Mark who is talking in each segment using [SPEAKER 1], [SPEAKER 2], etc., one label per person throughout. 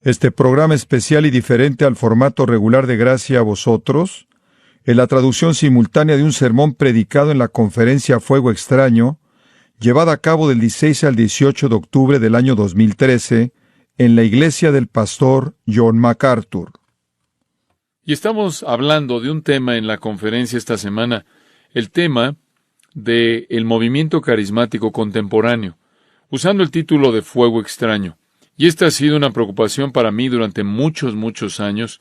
[SPEAKER 1] Este programa especial y diferente al formato regular de Gracia a Vosotros, en la traducción simultánea de un sermón predicado en la conferencia Fuego Extraño, llevada a cabo del 16 al 18 de octubre del año 2013, en la iglesia del pastor John MacArthur.
[SPEAKER 2] Y estamos hablando de un tema en la conferencia esta semana, el tema del movimiento carismático contemporáneo, usando el título de Fuego Extraño. Y esta ha sido una preocupación para mí durante muchos años,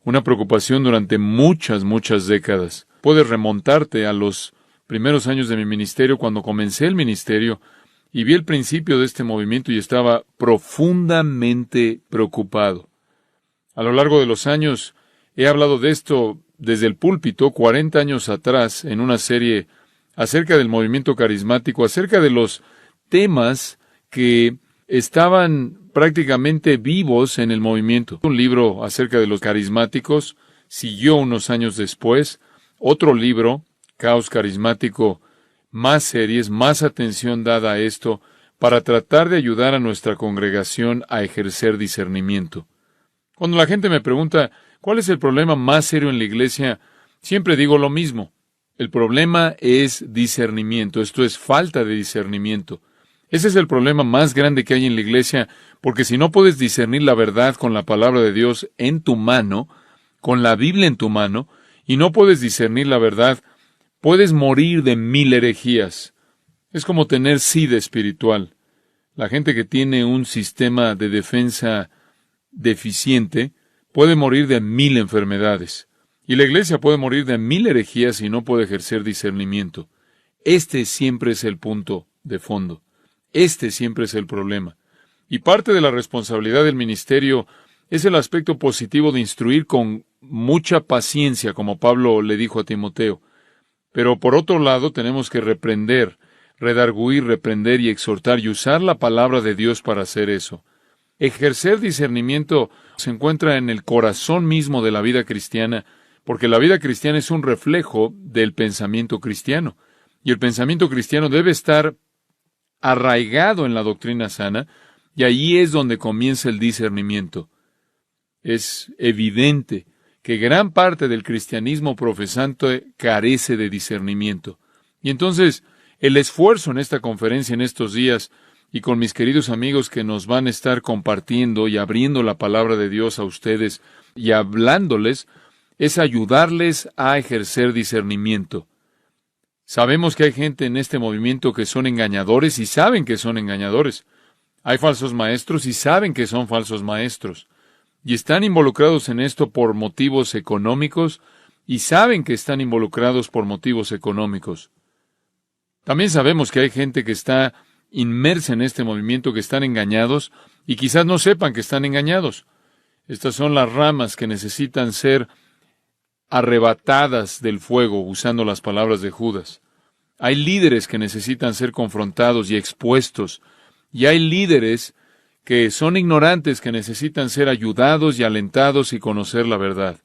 [SPEAKER 2] una preocupación durante muchas décadas. Puedes remontarte a los primeros años de mi ministerio, cuando comencé el ministerio, y vi el principio de este movimiento y estaba profundamente preocupado. A lo largo de los años, he hablado de esto desde el púlpito, 40 años atrás, en una serie acerca del movimiento carismático, acerca de los temas que estaban prácticamente vivos en el movimiento. Un libro acerca de los carismáticos siguió unos años después. Otro libro, Caos Carismático, más series, más atención dada a esto, para tratar de ayudar a nuestra congregación a ejercer discernimiento. Cuando la gente me pregunta, ¿cuál es el problema más serio en la iglesia? Siempre digo lo mismo. El problema es discernimiento, esto es falta de discernimiento. Ese es el problema más grande que hay en la iglesia, porque si no puedes discernir la verdad con la palabra de Dios en tu mano, con la Biblia en tu mano, y no puedes discernir la verdad, puedes morir de 1000 herejías. Es como tener sida espiritual. La gente que tiene un sistema de defensa deficiente puede morir de 1000 enfermedades. Y la iglesia puede morir de 1000 herejías si no puede ejercer discernimiento. Este siempre es el punto de fondo. Este siempre es el problema. Y parte de la responsabilidad del ministerio es el aspecto positivo de instruir con mucha paciencia, como Pablo le dijo a Timoteo. Pero por otro lado tenemos que reprender, redarguir, reprender y exhortar y usar la palabra de Dios para hacer eso. Ejercer discernimiento se encuentra en el corazón mismo de la vida cristiana, porque la vida cristiana es un reflejo del pensamiento cristiano. Y el pensamiento cristiano debe estar arraigado en la doctrina sana, y ahí es donde comienza el discernimiento. Es evidente que gran parte del cristianismo profesante carece de discernimiento. Y entonces, el esfuerzo en esta conferencia en estos días, y con mis queridos amigos que nos van a estar compartiendo y abriendo la palabra de Dios a ustedes y hablándoles, es ayudarles a ejercer discernimiento. Sabemos que hay gente en este movimiento que son engañadores y saben que son engañadores. Hay falsos maestros y saben que son falsos maestros. Y están involucrados en esto por motivos económicos y saben que están involucrados por motivos económicos. También sabemos que hay gente que está inmersa en este movimiento, que están engañados y quizás no sepan que están engañados. Estas son las ramas que necesitan ser arrebatadas del fuego, usando las palabras de Judas. Hay líderes que necesitan ser confrontados y expuestos, y hay líderes que son ignorantes, que necesitan ser ayudados y alentados y conocer la verdad.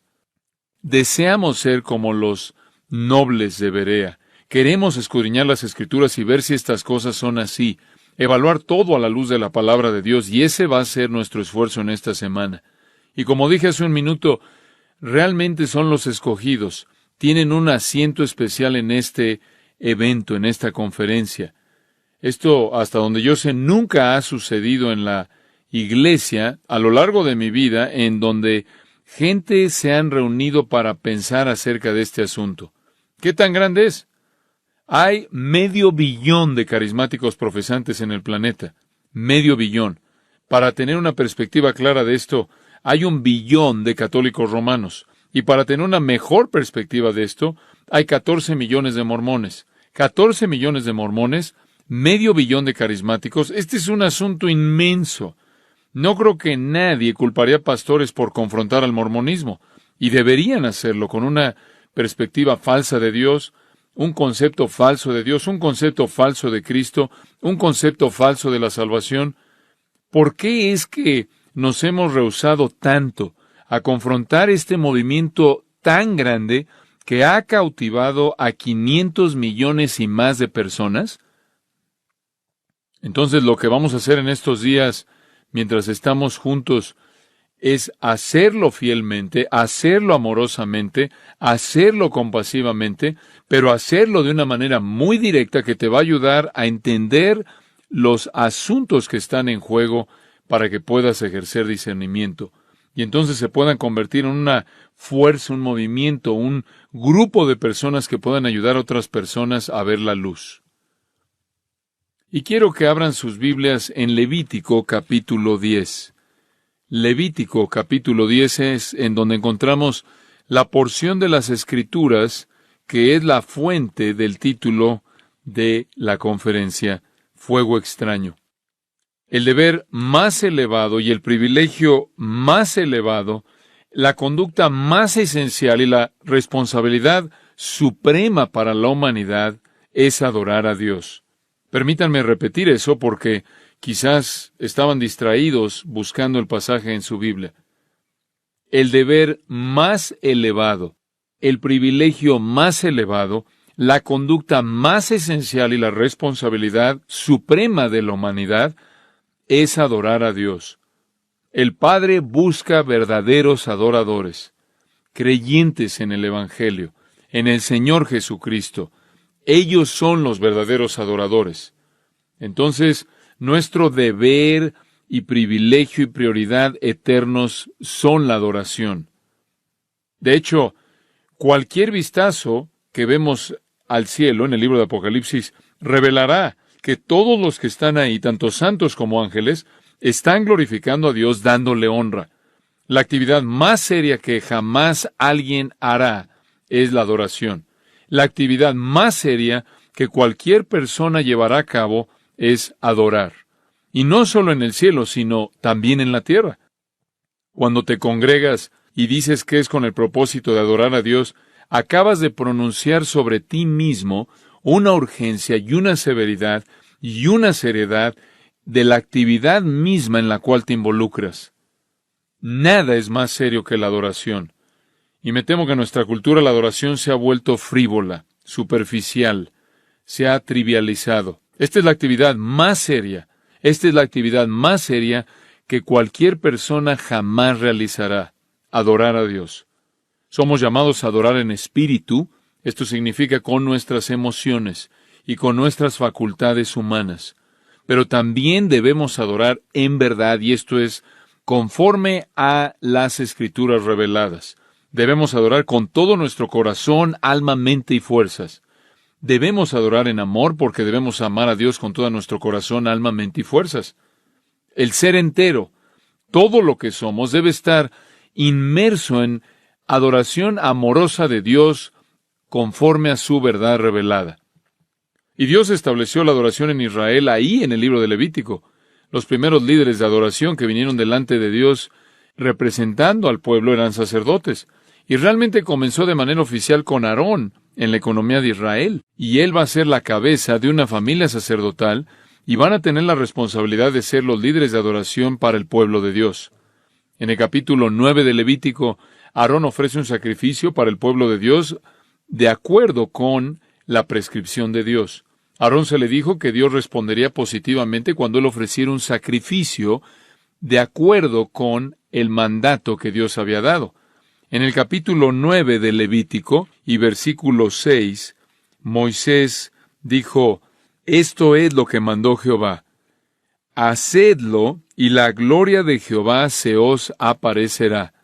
[SPEAKER 2] Deseamos ser como los nobles de Berea. Queremos escudriñar las Escrituras y ver si estas cosas son así, evaluar todo a la luz de la palabra de Dios, y ese va a ser nuestro esfuerzo en esta semana. Y como dije hace un minuto, realmente son los escogidos, tienen un asiento especial en este evento, en esta conferencia. Esto, hasta donde yo sé, nunca ha sucedido en la iglesia a lo largo de mi vida, en donde gente se han reunido para pensar acerca de este asunto. ¿Qué tan grande es? Hay 500 millones de carismáticos profesantes en el planeta. 500 millones. Para tener una perspectiva clara de esto, hay 1 billón de católicos romanos. Y para tener una mejor perspectiva de esto, hay 14 millones de mormones. 14 millones de mormones, 500 millones de carismáticos. Este es un asunto inmenso. No creo que nadie culparía a pastores por confrontar al mormonismo. Y deberían hacerlo con una perspectiva falsa de Dios, un concepto falso de Dios, un concepto falso de Cristo, un concepto falso de la salvación. ¿Por qué es que nos hemos rehusado tanto a confrontar este movimiento tan grande que ha cautivado a 500 millones y más de personas? Entonces, lo que vamos a hacer en estos días, mientras estamos juntos, es hacerlo fielmente, hacerlo amorosamente, hacerlo compasivamente, pero hacerlo de una manera muy directa que te va a ayudar a entender los asuntos que están en juego para que puedas ejercer discernimiento. Y entonces se puedan convertir en una fuerza, un movimiento, un grupo de personas que puedan ayudar a otras personas a ver la luz. Y quiero que abran sus Biblias en Levítico capítulo 10. Levítico capítulo 10 es en donde encontramos la porción de las Escrituras que es la fuente del título de la conferencia, Fuego Extraño. El deber más elevado y el privilegio más elevado, la conducta más esencial y la responsabilidad suprema para la humanidad es adorar a Dios. Permítanme repetir eso porque quizás estaban distraídos buscando el pasaje en su Biblia. El deber más elevado, el privilegio más elevado, la conducta más esencial y la responsabilidad suprema de la humanidad es adorar a Dios. El Padre busca verdaderos adoradores, creyentes en el Evangelio, en el Señor Jesucristo. Ellos son los verdaderos adoradores. Entonces, nuestro deber y privilegio y prioridad eternos son la adoración. De hecho, cualquier vistazo que vemos al cielo en el libro de Apocalipsis revelará que todos los que están ahí, tanto santos como ángeles, están glorificando a Dios dándole honra. La actividad más seria que jamás alguien hará es la adoración. La actividad más seria que cualquier persona llevará a cabo es adorar. Y no solo en el cielo, sino también en la tierra. Cuando te congregas y dices que es con el propósito de adorar a Dios, acabas de pronunciar sobre ti mismo una urgencia y una severidad y una seriedad de la actividad misma en la cual te involucras. Nada es más serio que la adoración. Y me temo que en nuestra cultura la adoración se ha vuelto frívola, superficial, se ha trivializado. Esta es la actividad más seria. Esta es la actividad más seria que cualquier persona jamás realizará, adorar a Dios. Somos llamados a adorar en espíritu, esto significa con nuestras emociones y con nuestras facultades humanas. Pero también debemos adorar en verdad, y esto es conforme a las Escrituras reveladas. Debemos adorar con todo nuestro corazón, alma, mente y fuerzas. Debemos adorar en amor porque debemos amar a Dios con todo nuestro corazón, alma, mente y fuerzas. El ser entero, todo lo que somos, debe estar inmerso en adoración amorosa de Dios conforme a su verdad revelada. Y Dios estableció la adoración en Israel ahí en el libro de Levítico. Los primeros líderes de adoración que vinieron delante de Dios representando al pueblo eran sacerdotes. Y realmente comenzó de manera oficial con Aarón en la economía de Israel. Y él va a ser la cabeza de una familia sacerdotal y van a tener la responsabilidad de ser los líderes de adoración para el pueblo de Dios. En el capítulo 9 de Levítico, Aarón ofrece un sacrificio para el pueblo de Dios de acuerdo con la prescripción de Dios. A Aarón se le dijo que Dios respondería positivamente cuando él ofreciera un sacrificio de acuerdo con el mandato que Dios había dado. En el capítulo 9 de Levítico y versículo 6, Moisés dijo, «Esto es lo que mandó Jehová. Hacedlo, y la gloria de Jehová se os aparecerá».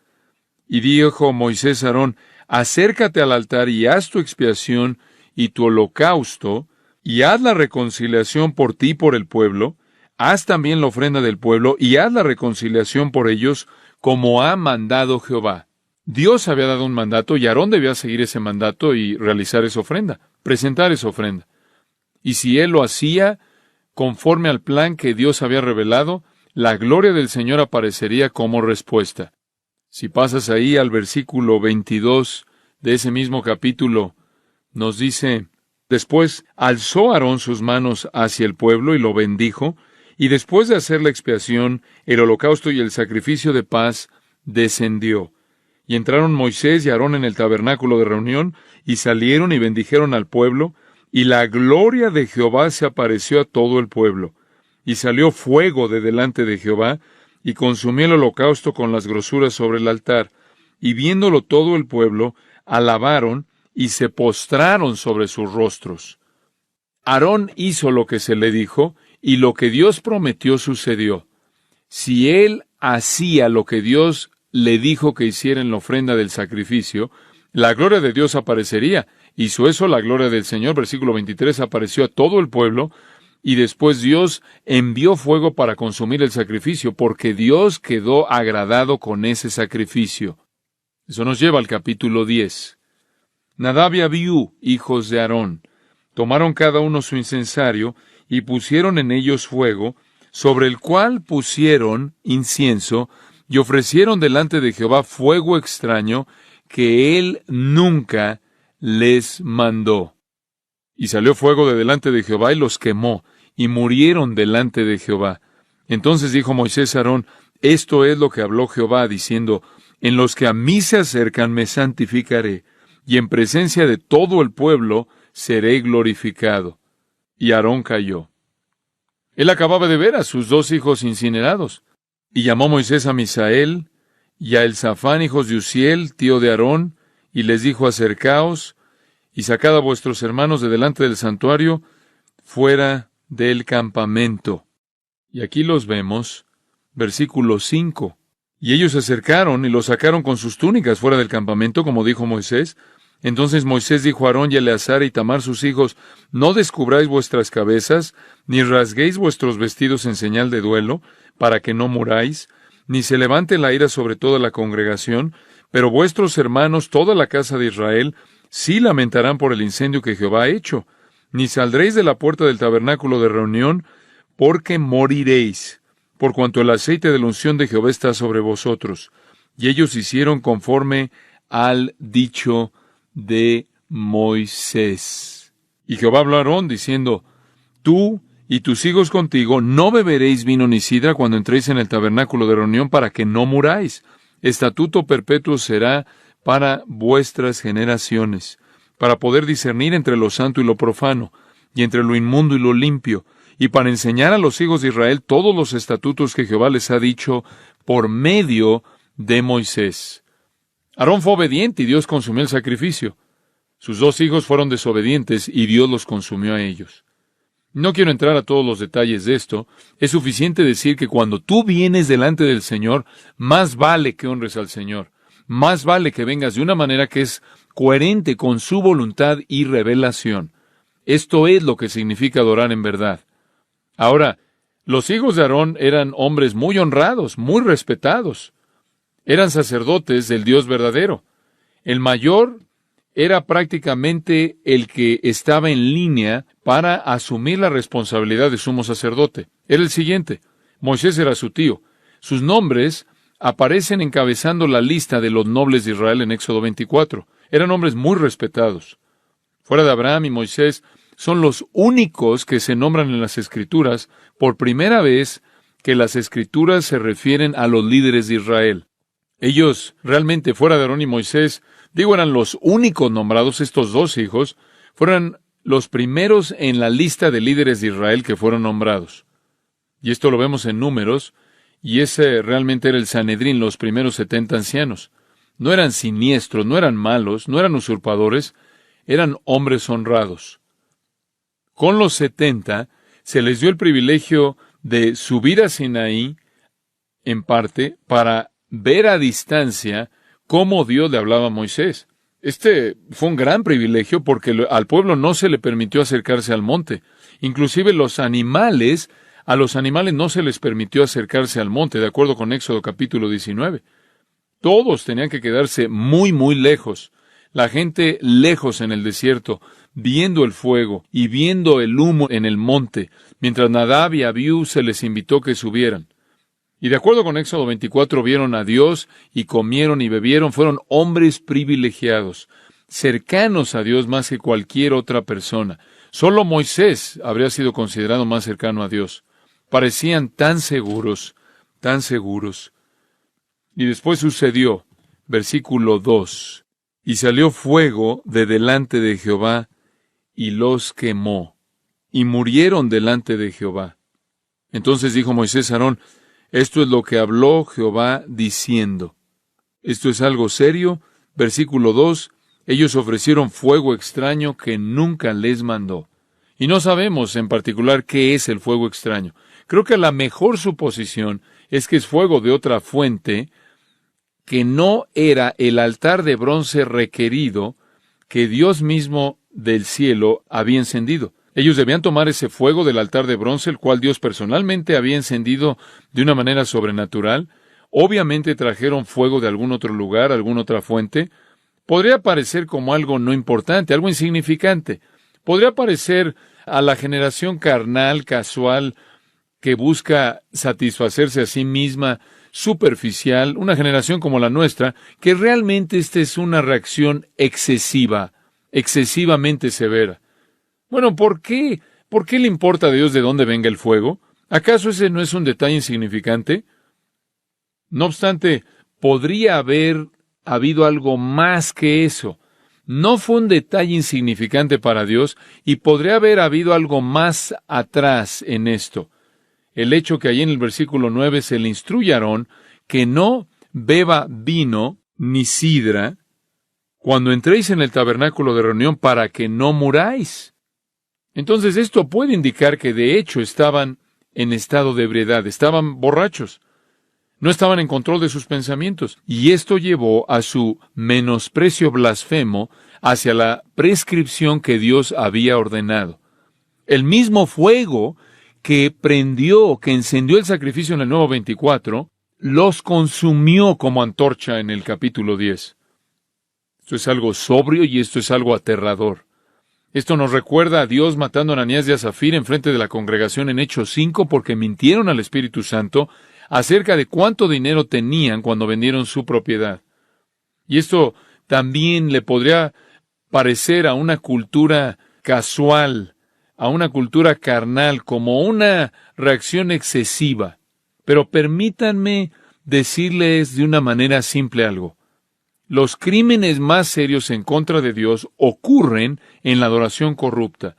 [SPEAKER 2] Y dijo Moisés a Aarón, «Acércate al altar y haz tu expiación y tu holocausto, y haz la reconciliación por ti y por el pueblo, haz también la ofrenda del pueblo, y haz la reconciliación por ellos, como ha mandado Jehová». Dios había dado un mandato, y Aarón debía seguir ese mandato y realizar esa ofrenda, presentar esa ofrenda. Y si él lo hacía conforme al plan que Dios había revelado, la gloria del Señor aparecería como respuesta. Si pasas ahí al versículo 22 de ese mismo capítulo, nos dice, «Después alzó Aarón sus manos hacia el pueblo y lo bendijo, y después de hacer la expiación, el holocausto y el sacrificio de paz, descendió. Y entraron Moisés y Aarón en el tabernáculo de reunión, y salieron y bendijeron al pueblo, y la gloria de Jehová se apareció a todo el pueblo. Y salió fuego de delante de Jehová, y consumió el holocausto con las grosuras sobre el altar. Y viéndolo todo el pueblo, alabaron y se postraron sobre sus rostros. Aarón hizo lo que se le dijo, y lo que Dios prometió sucedió. Si él hacía lo que Dios le dijo que hiciera en la ofrenda del sacrificio, la gloria de Dios aparecería. Hizo eso la gloria del Señor. Versículo 23, apareció a todo el pueblo, y después Dios envió fuego para consumir el sacrificio, porque Dios quedó agradado con ese sacrificio. Eso nos lleva al capítulo 10. Nadab y Abiú, hijos de Aarón, tomaron cada uno su incensario, y pusieron en ellos fuego, sobre el cual pusieron incienso, y ofrecieron delante de Jehová fuego extraño, que él nunca les mandó. Y salió fuego de delante de Jehová, y los quemó, y murieron delante de Jehová. Entonces dijo Moisés a Aarón: esto es lo que habló Jehová, diciendo: en los que a mí se acercan me santificaré, y en presencia de todo el pueblo seré glorificado. Y Aarón cayó. Él acababa de ver a sus dos hijos incinerados. Y llamó Moisés a Misael y a Elzafán, hijos de Uziel, tío de Aarón, y les dijo: acercaos, y sacad a vuestros hermanos de delante del santuario, fuera del campamento. Y aquí los vemos, versículo 5. Y ellos se acercaron y los sacaron con sus túnicas fuera del campamento, como dijo Moisés. Entonces Moisés dijo a Aarón y a Eleazar y Tamar sus hijos: no descubráis vuestras cabezas, ni rasguéis vuestros vestidos en señal de duelo, para que no muráis, ni se levante la ira sobre toda la congregación, pero vuestros hermanos, toda la casa de Israel, sí lamentarán por el incendio que Jehová ha hecho. Ni saldréis de la puerta del tabernáculo de reunión, porque moriréis, por cuanto el aceite de la unción de Jehová está sobre vosotros. Y ellos hicieron conforme al dicho de Moisés. Y Jehová habló a Aarón, diciendo: tú y tus hijos contigo no beberéis vino ni sidra cuando entréis en el tabernáculo de reunión, para que no muráis. Estatuto perpetuo será para vuestras generaciones, para poder discernir entre lo santo y lo profano, y entre lo inmundo y lo limpio, y para enseñar a los hijos de Israel todos los estatutos que Jehová les ha dicho por medio de Moisés. Aarón fue obediente y Dios consumió el sacrificio. Sus dos hijos fueron desobedientes y Dios los consumió a ellos. No quiero entrar a todos los detalles de esto. Es suficiente decir que cuando tú vienes delante del Señor, más vale que honres al Señor. Más vale que vengas de una manera que es coherente con su voluntad y revelación. Esto es lo que significa adorar en verdad. Ahora, los hijos de Aarón eran hombres muy honrados, muy respetados. Eran sacerdotes del Dios verdadero. El mayor era prácticamente el que estaba en línea para asumir la responsabilidad de sumo sacerdote. Era el siguiente: Moisés era su tío. Sus nombres aparecen encabezando la lista de los nobles de Israel en Éxodo 24. Eran hombres muy respetados. Fuera de Abraham y Moisés, son los únicos que se nombran en las Escrituras por primera vez que las Escrituras se refieren a los líderes de Israel. Ellos, realmente, fuera de Aarón y Moisés, eran los únicos nombrados. Estos dos hijos fueron los primeros en la lista de líderes de Israel que fueron nombrados. Y esto lo vemos en Números, y ese realmente era el Sanedrín, los primeros 70 ancianos. No eran siniestros, no eran malos, no eran usurpadores, eran hombres honrados. Con los 70 se les dio el privilegio de subir a Sinaí, en parte, para ver a distancia cómo Dios le hablaba a Moisés. Este fue un gran privilegio porque al pueblo no se le permitió acercarse al monte. Inclusive a los animales no se les permitió acercarse al monte, de acuerdo con Éxodo capítulo 19. Todos tenían que quedarse muy, muy lejos. La gente lejos en el desierto, viendo el fuego y viendo el humo en el monte, mientras Nadab y Abiú se les invitó que subieran. Y de acuerdo con Éxodo 24, vieron a Dios y comieron y bebieron. Fueron hombres privilegiados, cercanos a Dios más que cualquier otra persona. Solo Moisés habría sido considerado más cercano a Dios. Parecían tan seguros, tan seguros. Y después sucedió, versículo 2, y salió fuego de delante de Jehová, y los quemó, y murieron delante de Jehová. Entonces dijo Moisés a Aarón: Esto es lo que habló Jehová diciendo. Esto es algo serio. Versículo 2. Ellos ofrecieron fuego extraño que nunca les mandó. Y no sabemos en particular qué es el fuego extraño. Creo que la mejor suposición es que es fuego de otra fuente que no era el altar de bronce requerido que Dios mismo del cielo había encendido. Ellos debían tomar ese fuego del altar de bronce, el cual Dios personalmente había encendido de una manera sobrenatural. Obviamente trajeron fuego de algún otro lugar, alguna otra fuente. Podría parecer como algo no importante, algo insignificante. Podría parecer a la generación carnal, casual, que busca satisfacerse a sí misma, superficial, una generación como la nuestra, que realmente esta es una reacción excesiva, excesivamente severa. Bueno, ¿por qué? ¿Por qué le importa a Dios de dónde venga el fuego? ¿Acaso ese no es un detalle insignificante? No obstante, podría haber habido algo más que eso. No fue un detalle insignificante para Dios y podría haber habido algo más atrás en esto. El hecho que allí en el versículo 9 se le instruye a Aarón que no beba vino ni sidra cuando entréis en el tabernáculo de reunión para que no muráis. Entonces esto puede indicar que de hecho estaban en estado de ebriedad, estaban borrachos, no estaban en control de sus pensamientos, y esto llevó a su menosprecio blasfemo hacia la prescripción que Dios había ordenado. El mismo fuego que prendió, que encendió el sacrificio en el Nuevo 24, los consumió como antorcha en el capítulo 10. Esto es algo sobrio y esto es algo aterrador. Esto nos recuerda a Dios matando a Ananías y a Zafira en frente de la congregación en Hechos 5 porque mintieron al Espíritu Santo acerca de cuánto dinero tenían cuando vendieron su propiedad. Y esto también le podría parecer a una cultura casual, a una cultura carnal, como una reacción excesiva. Pero permítanme decirles de una manera simple algo. Los crímenes más serios en contra de Dios ocurren en la adoración corrupta.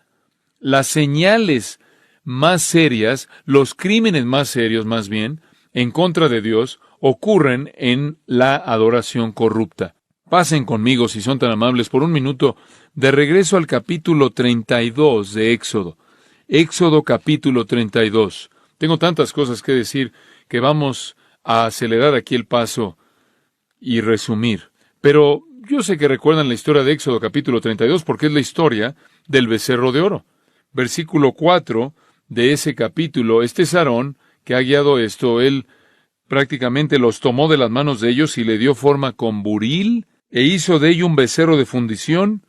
[SPEAKER 2] Las señales más serias, los crímenes más serios más bien, en contra de Dios, ocurren en la adoración corrupta. Pasen conmigo, si son tan amables, por un minuto, de regreso al capítulo 32 de Éxodo. Éxodo capítulo 32. Tengo tantas cosas que decir que vamos a acelerar aquí el paso y resumir. Pero yo sé que recuerdan la historia de Éxodo capítulo 32 porque es la historia del becerro de oro. Versículo 4 de ese capítulo, este es Aarón que ha guiado esto, él prácticamente los tomó de las manos de ellos y le dio forma con buril e hizo de ello un becerro de fundición.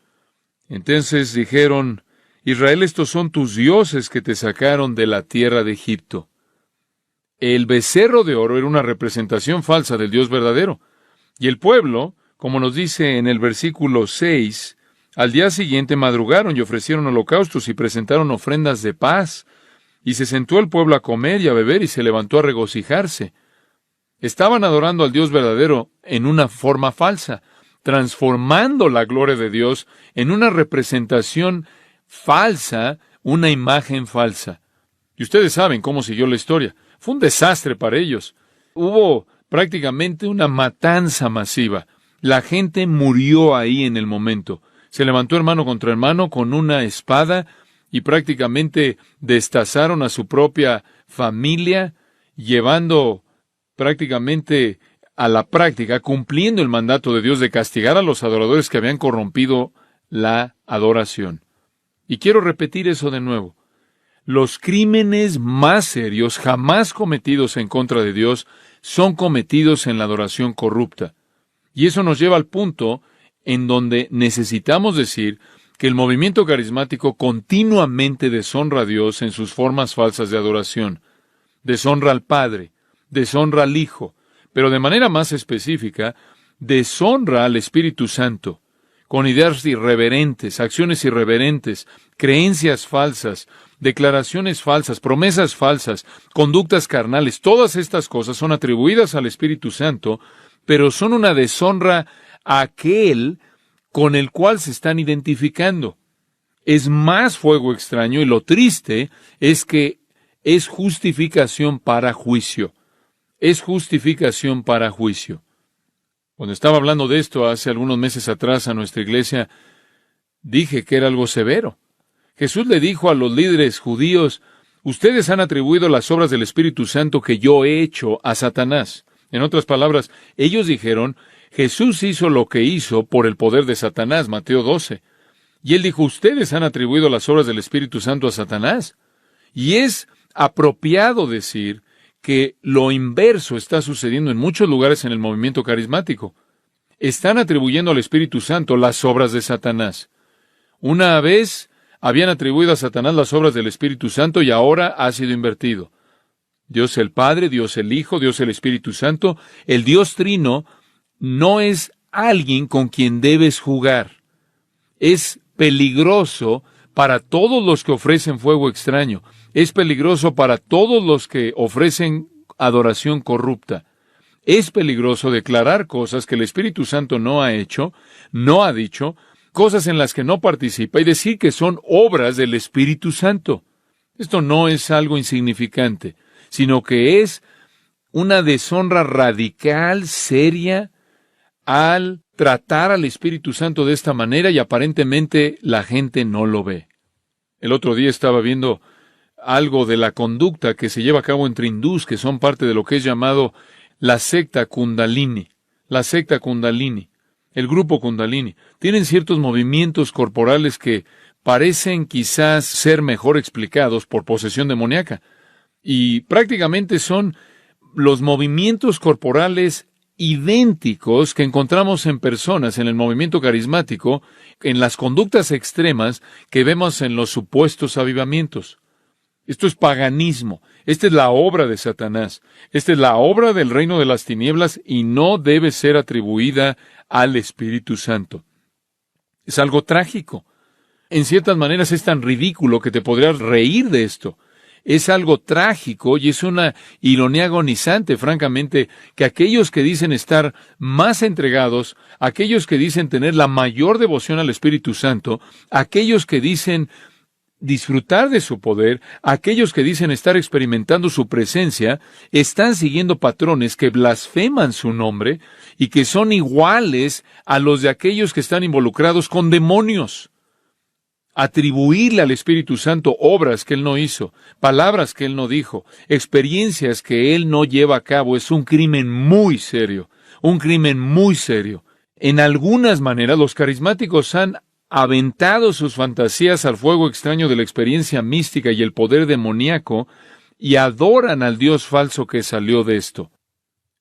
[SPEAKER 2] Entonces dijeron, Israel, estos son tus dioses que te sacaron de la tierra de Egipto. El becerro de oro era una representación falsa del Dios verdadero. Y el pueblo, como nos dice en el versículo 6, al día siguiente madrugaron y ofrecieron holocaustos y presentaron ofrendas de paz. Y se sentó el pueblo a comer y a beber y se levantó a regocijarse. Estaban adorando al Dios verdadero en una forma falsa, transformando la gloria de Dios en una representación falsa, una imagen falsa. Y ustedes saben cómo siguió la historia. Fue un desastre para ellos. Hubo prácticamente una matanza masiva. La gente murió ahí en el momento. Se levantó hermano contra hermano con una espada y prácticamente destazaron a su propia familia, llevando prácticamente a la práctica, cumpliendo el mandato de Dios de castigar a los adoradores que habían corrompido la adoración. Y quiero repetir eso de nuevo. Los crímenes más serios jamás cometidos en contra de Dios son cometidos en la adoración corrupta. Y eso nos lleva al punto en donde necesitamos decir que el movimiento carismático continuamente deshonra a Dios en sus formas falsas de adoración. Deshonra al Padre, deshonra al Hijo, pero de manera más específica, deshonra al Espíritu Santo, con ideas irreverentes, acciones irreverentes, creencias falsas, declaraciones falsas, promesas falsas, conductas carnales. Todas estas cosas son atribuidas al Espíritu Santo, pero son una deshonra a aquel con el cual se están identificando. Es más fuego extraño y lo triste es que es justificación para juicio. es justificación para juicio. Cuando estaba hablando de esto hace algunos meses atrás a nuestra iglesia, dije que era algo severo. Jesús le dijo a los líderes judíos: ustedes han atribuido las obras del Espíritu Santo que yo he hecho a Satanás. En otras palabras, ellos dijeron: Jesús hizo lo que hizo por el poder de Satanás, Mateo 12. Y él dijo: ustedes han atribuido las obras del Espíritu Santo a Satanás. Y es apropiado decir que lo inverso está sucediendo en muchos lugares en el movimiento carismático. Están atribuyendo al Espíritu Santo las obras de Satanás. Una vez habían atribuido a Satanás las obras del Espíritu Santo y ahora ha sido invertido. Dios el Padre, Dios el Hijo, Dios el Espíritu Santo, el Dios Trino, no es alguien con quien debes jugar. Es peligroso para todos los que ofrecen fuego extraño. Es peligroso para todos los que ofrecen adoración corrupta. Es peligroso declarar cosas que el Espíritu Santo no ha hecho, no ha dicho, cosas en las que no participa y decir que son obras del Espíritu Santo. Esto no es algo insignificante, sino que es una deshonra radical, seria, al tratar al Espíritu Santo de esta manera y aparentemente la gente no lo ve. El otro día estaba viendo algo de la conducta que se lleva a cabo entre hindús, que son parte de lo que es llamado la secta Kundalini. La secta Kundalini, el grupo Kundalini, tienen ciertos movimientos corporales que parecen quizás ser mejor explicados por posesión demoníaca. Y prácticamente son los movimientos corporales idénticos que encontramos en personas en el movimiento carismático, en las conductas extremas que vemos en los supuestos avivamientos. Esto es paganismo. Esta es la obra de Satanás. Esta es la obra del reino de las tinieblas y no debe ser atribuida al Espíritu Santo. Es algo trágico. En ciertas maneras es tan ridículo que te podrías reír de esto. Es algo trágico y es una ironía agonizante, francamente, que aquellos que dicen estar más entregados, aquellos que dicen tener la mayor devoción al Espíritu Santo, aquellos que dicen disfrutar de su poder, aquellos que dicen estar experimentando su presencia, están siguiendo patrones que blasfeman su nombre y que son iguales a los de aquellos que están involucrados con demonios. Atribuirle al Espíritu Santo obras que Él no hizo, palabras que Él no dijo, experiencias que Él no lleva a cabo, es un crimen muy serio, un crimen muy serio. En algunas maneras, los carismáticos han aventado sus fantasías al fuego extraño de la experiencia mística y el poder demoníaco y adoran al Dios falso que salió de esto.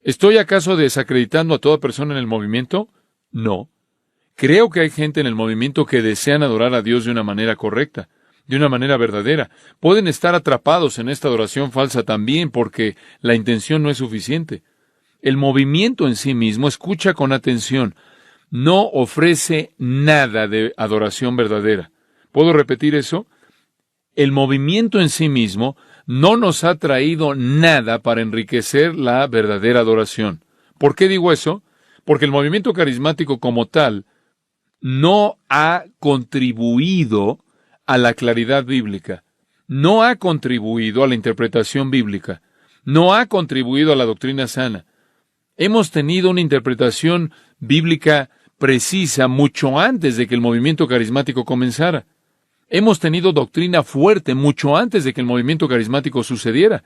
[SPEAKER 2] ¿Estoy acaso desacreditando a toda persona en el movimiento? No. Creo que hay gente en el movimiento que desean adorar a Dios de una manera correcta, de una manera verdadera. Pueden estar atrapados en esta adoración falsa también porque la intención no es suficiente. El movimiento en sí mismo, escucha con atención, no ofrece nada de adoración verdadera. ¿Puedo repetir eso? El movimiento en sí mismo no nos ha traído nada para enriquecer la verdadera adoración. ¿Por qué digo eso? Porque el movimiento carismático como tal no ha contribuido a la claridad bíblica, no ha contribuido a la interpretación bíblica, no ha contribuido a la doctrina sana. Hemos tenido una interpretación bíblica precisa mucho antes de que el movimiento carismático comenzara. Hemos tenido doctrina fuerte mucho antes de que el movimiento carismático sucediera.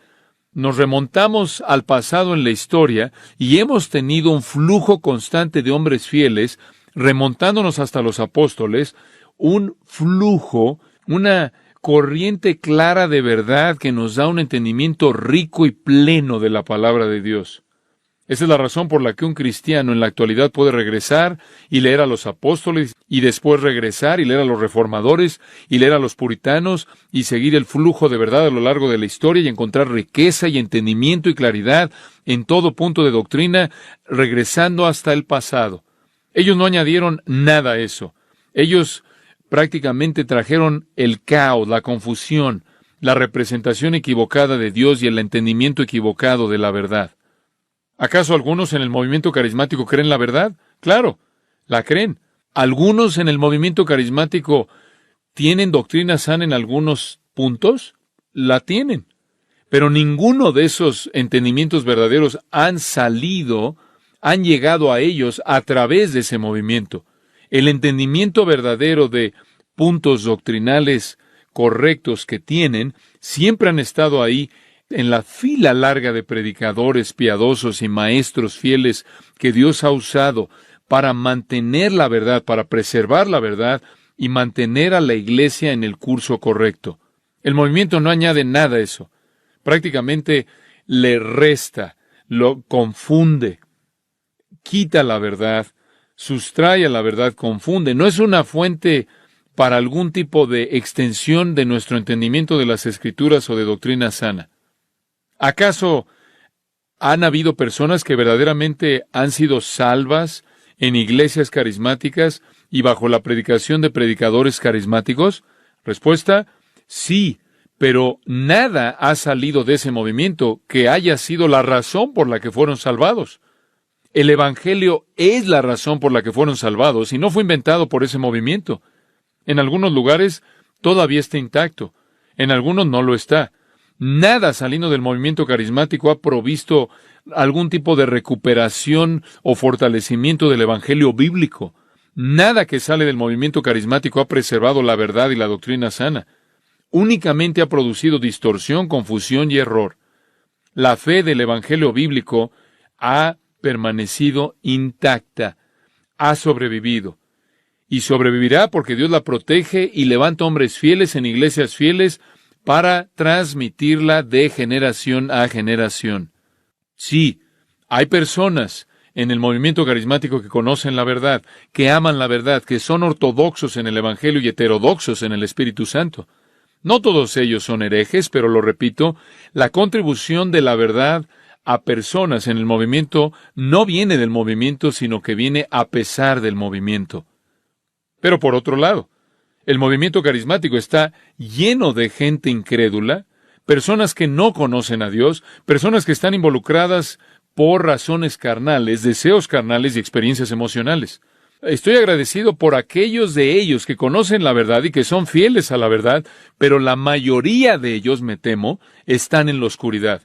[SPEAKER 2] Nos remontamos al pasado en la historia y hemos tenido un flujo constante de hombres fieles, remontándonos hasta los apóstoles, un flujo, una corriente clara de verdad que nos da un entendimiento rico y pleno de la palabra de Dios. Esa es la razón por la que un cristiano en la actualidad puede regresar y leer a los apóstoles, y después regresar y leer a los reformadores, y leer a los puritanos, y seguir el flujo de verdad a lo largo de la historia, y encontrar riqueza y entendimiento y claridad en todo punto de doctrina, regresando hasta el pasado. Ellos no añadieron nada a eso. Ellos prácticamente trajeron el caos, la confusión, la representación equivocada de Dios y el entendimiento equivocado de la verdad. ¿Acaso algunos en el movimiento carismático creen la verdad? Claro, la creen. ¿Algunos en el movimiento carismático tienen doctrina sana en algunos puntos? La tienen. Pero ninguno de esos entendimientos verdaderos han llegado a ellos a través de ese movimiento. El entendimiento verdadero de puntos doctrinales correctos que tienen, siempre han estado ahí en la fila larga de predicadores piadosos y maestros fieles que Dios ha usado para mantener la verdad, para preservar la verdad y mantener a la iglesia en el curso correcto. El movimiento no añade nada a eso. Prácticamente le resta, lo confunde, quita la verdad, sustrae a la verdad, confunde. No es una fuente para algún tipo de extensión de nuestro entendimiento de las Escrituras o de doctrina sana. ¿Acaso han habido personas que verdaderamente han sido salvas en iglesias carismáticas y bajo la predicación de predicadores carismáticos? Respuesta, sí, pero nada ha salido de ese movimiento que haya sido la razón por la que fueron salvados. El Evangelio es la razón por la que fueron salvados y no fue inventado por ese movimiento. En algunos lugares todavía está intacto, en algunos no lo está. Nada saliendo del movimiento carismático ha provisto algún tipo de recuperación o fortalecimiento del Evangelio bíblico. Nada que sale del movimiento carismático ha preservado la verdad y la doctrina sana. Únicamente ha producido distorsión, confusión y error. La fe del Evangelio bíblico ha permanecido intacta, ha sobrevivido. Y sobrevivirá porque Dios la protege y levanta hombres fieles en iglesias fieles para transmitirla de generación a generación. Sí, hay personas en el movimiento carismático que conocen la verdad, que aman la verdad, que son ortodoxos en el Evangelio y heterodoxos en el Espíritu Santo. No todos ellos son herejes, pero lo repito, la contribución de la verdad a personas en el movimiento no viene del movimiento, sino que viene a pesar del movimiento. Pero por otro lado, el movimiento carismático está lleno de gente incrédula, personas que no conocen a Dios, personas que están involucradas por razones carnales, deseos carnales y experiencias emocionales. Estoy agradecido por aquellos de ellos que conocen la verdad y que son fieles a la verdad, pero la mayoría de ellos, me temo, están en la oscuridad.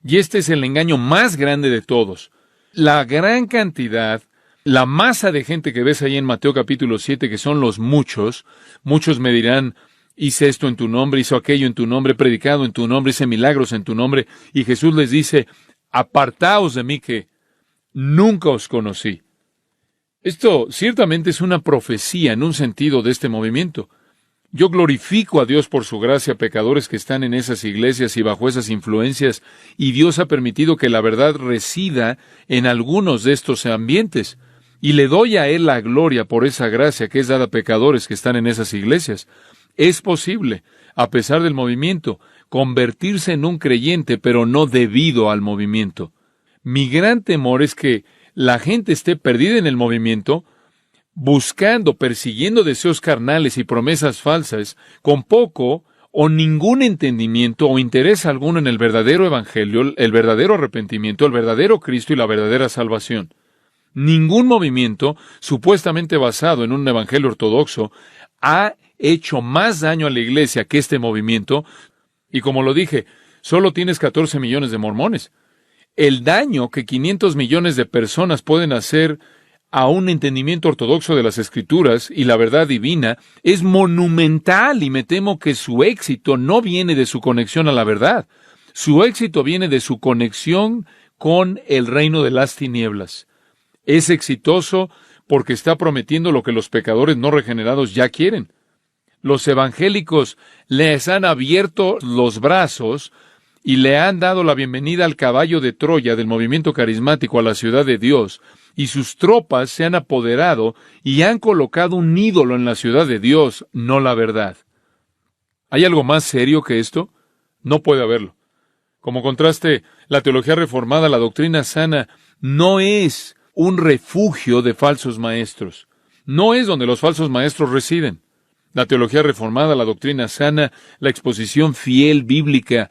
[SPEAKER 2] Y este es el engaño más grande de todos. La gran cantidad, la masa de gente que ves ahí en Mateo capítulo 7, que son los muchos me dirán, hice esto en tu nombre, hizo aquello en tu nombre, predicado en tu nombre, hice milagros en tu nombre, y Jesús les dice, apartaos de mí que nunca os conocí. Esto ciertamente es una profecía en un sentido de este movimiento. Yo glorifico a Dios por su gracia a pecadores que están en esas iglesias y bajo esas influencias, y Dios ha permitido que la verdad resida en algunos de estos ambientes, y le doy a Él la gloria por esa gracia que es dada a pecadores que están en esas iglesias. Es posible, a pesar del movimiento, convertirse en un creyente, pero no debido al movimiento. Mi gran temor es que la gente esté perdida en el movimiento, buscando, persiguiendo deseos carnales y promesas falsas, con poco o ningún entendimiento o interés alguno en el verdadero evangelio, el verdadero arrepentimiento, el verdadero Cristo y la verdadera salvación. Ningún movimiento, supuestamente basado en un evangelio ortodoxo, ha hecho más daño a la iglesia que este movimiento, y como lo dije, solo tienes 14 millones de mormones. El daño que 500 millones de personas pueden hacer a un entendimiento ortodoxo de las Escrituras y la verdad divina es monumental, y me temo que su éxito no viene de su conexión a la verdad. Su éxito viene de su conexión con el reino de las tinieblas. Es exitoso porque está prometiendo lo que los pecadores no regenerados ya quieren. Los evangélicos les han abierto los brazos y le han dado la bienvenida al caballo de Troya del movimiento carismático a la ciudad de Dios, y sus tropas se han apoderado y han colocado un ídolo en la ciudad de Dios, no la verdad. ¿Hay algo más serio que esto? No puede haberlo. Como contraste, la teología reformada, la doctrina sana, no es un refugio de falsos maestros. No es donde los falsos maestros residen. La teología reformada, la doctrina sana, la exposición fiel bíblica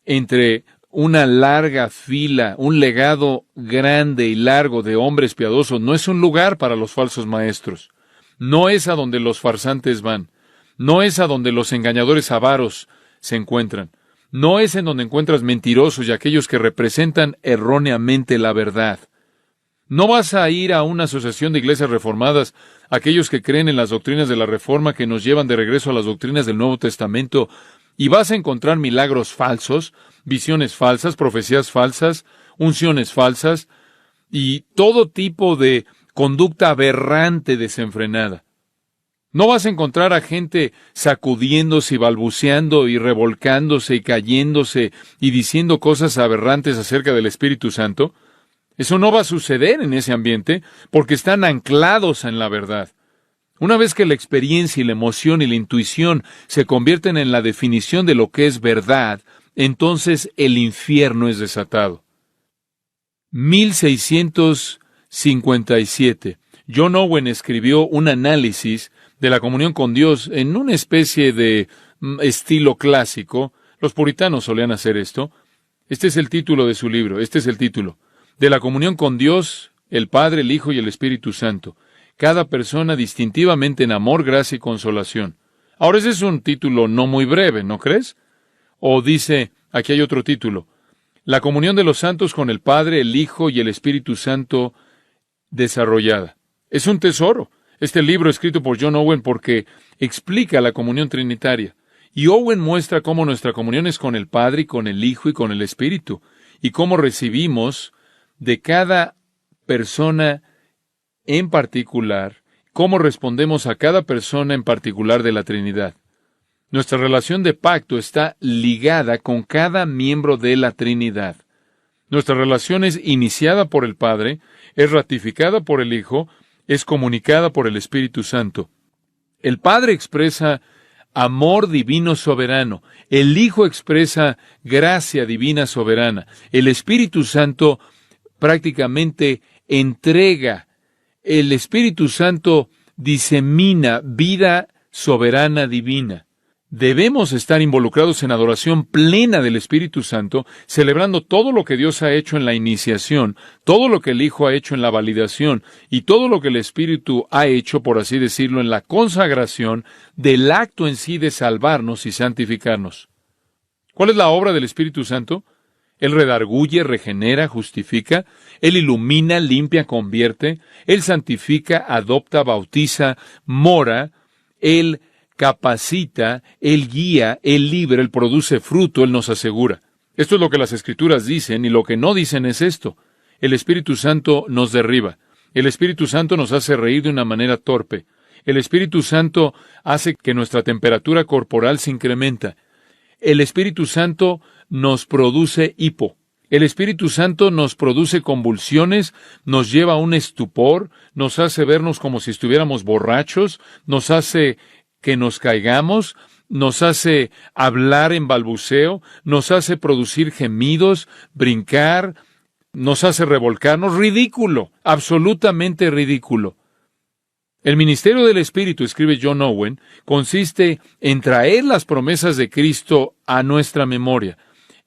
[SPEAKER 2] entre una larga fila, un legado grande y largo de hombres piadosos, no es un lugar para los falsos maestros. No es a donde los farsantes van. No es a donde los engañadores avaros se encuentran. No es en donde encuentras mentirosos y aquellos que representan erróneamente la verdad. No vas a ir a una asociación de iglesias reformadas, aquellos que creen en las doctrinas de la Reforma que nos llevan de regreso a las doctrinas del Nuevo Testamento, y vas a encontrar milagros falsos, visiones falsas, profecías falsas, unciones falsas, y todo tipo de conducta aberrante desenfrenada. No vas a encontrar a gente sacudiéndose y balbuceando y revolcándose y cayéndose y diciendo cosas aberrantes acerca del Espíritu Santo. Eso no va a suceder en ese ambiente porque están anclados en la verdad. Una vez que la experiencia y la emoción y la intuición se convierten en la definición de lo que es verdad, entonces el infierno es desatado. 1657. John Owen escribió un análisis de la comunión con Dios en una especie de estilo clásico. Los puritanos solían hacer esto. Este es el título de su libro. Este es el título. De la comunión con Dios, el Padre, el Hijo y el Espíritu Santo. Cada persona distintivamente en amor, gracia y consolación. Ahora ese es un título no muy breve, ¿no crees? O dice, aquí hay otro título. La comunión de los santos con el Padre, el Hijo y el Espíritu Santo desarrollada. Es un tesoro. Este libro escrito por John Owen porque explica la comunión trinitaria. Y Owen muestra cómo nuestra comunión es con el Padre y con el Hijo y con el Espíritu. Y cómo recibimos de cada persona en particular, cómo respondemos a cada persona en particular de la Trinidad. Nuestra relación de pacto está ligada con cada miembro de la Trinidad. Nuestra relación es iniciada por el Padre, es ratificada por el Hijo, es comunicada por el Espíritu Santo. El Padre expresa amor divino soberano. El Hijo expresa gracia divina soberana. El Espíritu Santo prácticamente entrega. El Espíritu Santo disemina vida soberana divina. Debemos estar involucrados en adoración plena del Espíritu Santo, celebrando todo lo que Dios ha hecho en la iniciación, todo lo que el Hijo ha hecho en la validación y todo lo que el Espíritu ha hecho, por así decirlo, en la consagración del acto en sí de salvarnos y santificarnos. ¿Cuál es la obra del Espíritu Santo? Él redarguye, regenera, justifica, Él ilumina, limpia, convierte, Él santifica, adopta, bautiza, mora, Él capacita, Él guía, Él libra, Él produce fruto, Él nos asegura. Esto es lo que las Escrituras dicen, y lo que no dicen es esto. El Espíritu Santo nos derriba. El Espíritu Santo nos hace reír de una manera torpe. El Espíritu Santo hace que nuestra temperatura corporal se incrementa. El Espíritu Santo nos produce hipo. El Espíritu Santo nos produce convulsiones, nos lleva a un estupor, nos hace vernos como si estuviéramos borrachos, nos hace que nos caigamos, nos hace hablar en balbuceo, nos hace producir gemidos, brincar, nos hace revolcarnos. Ridículo, absolutamente ridículo. El ministerio del Espíritu, escribe John Owen, consiste en traer las promesas de Cristo a nuestra memoria,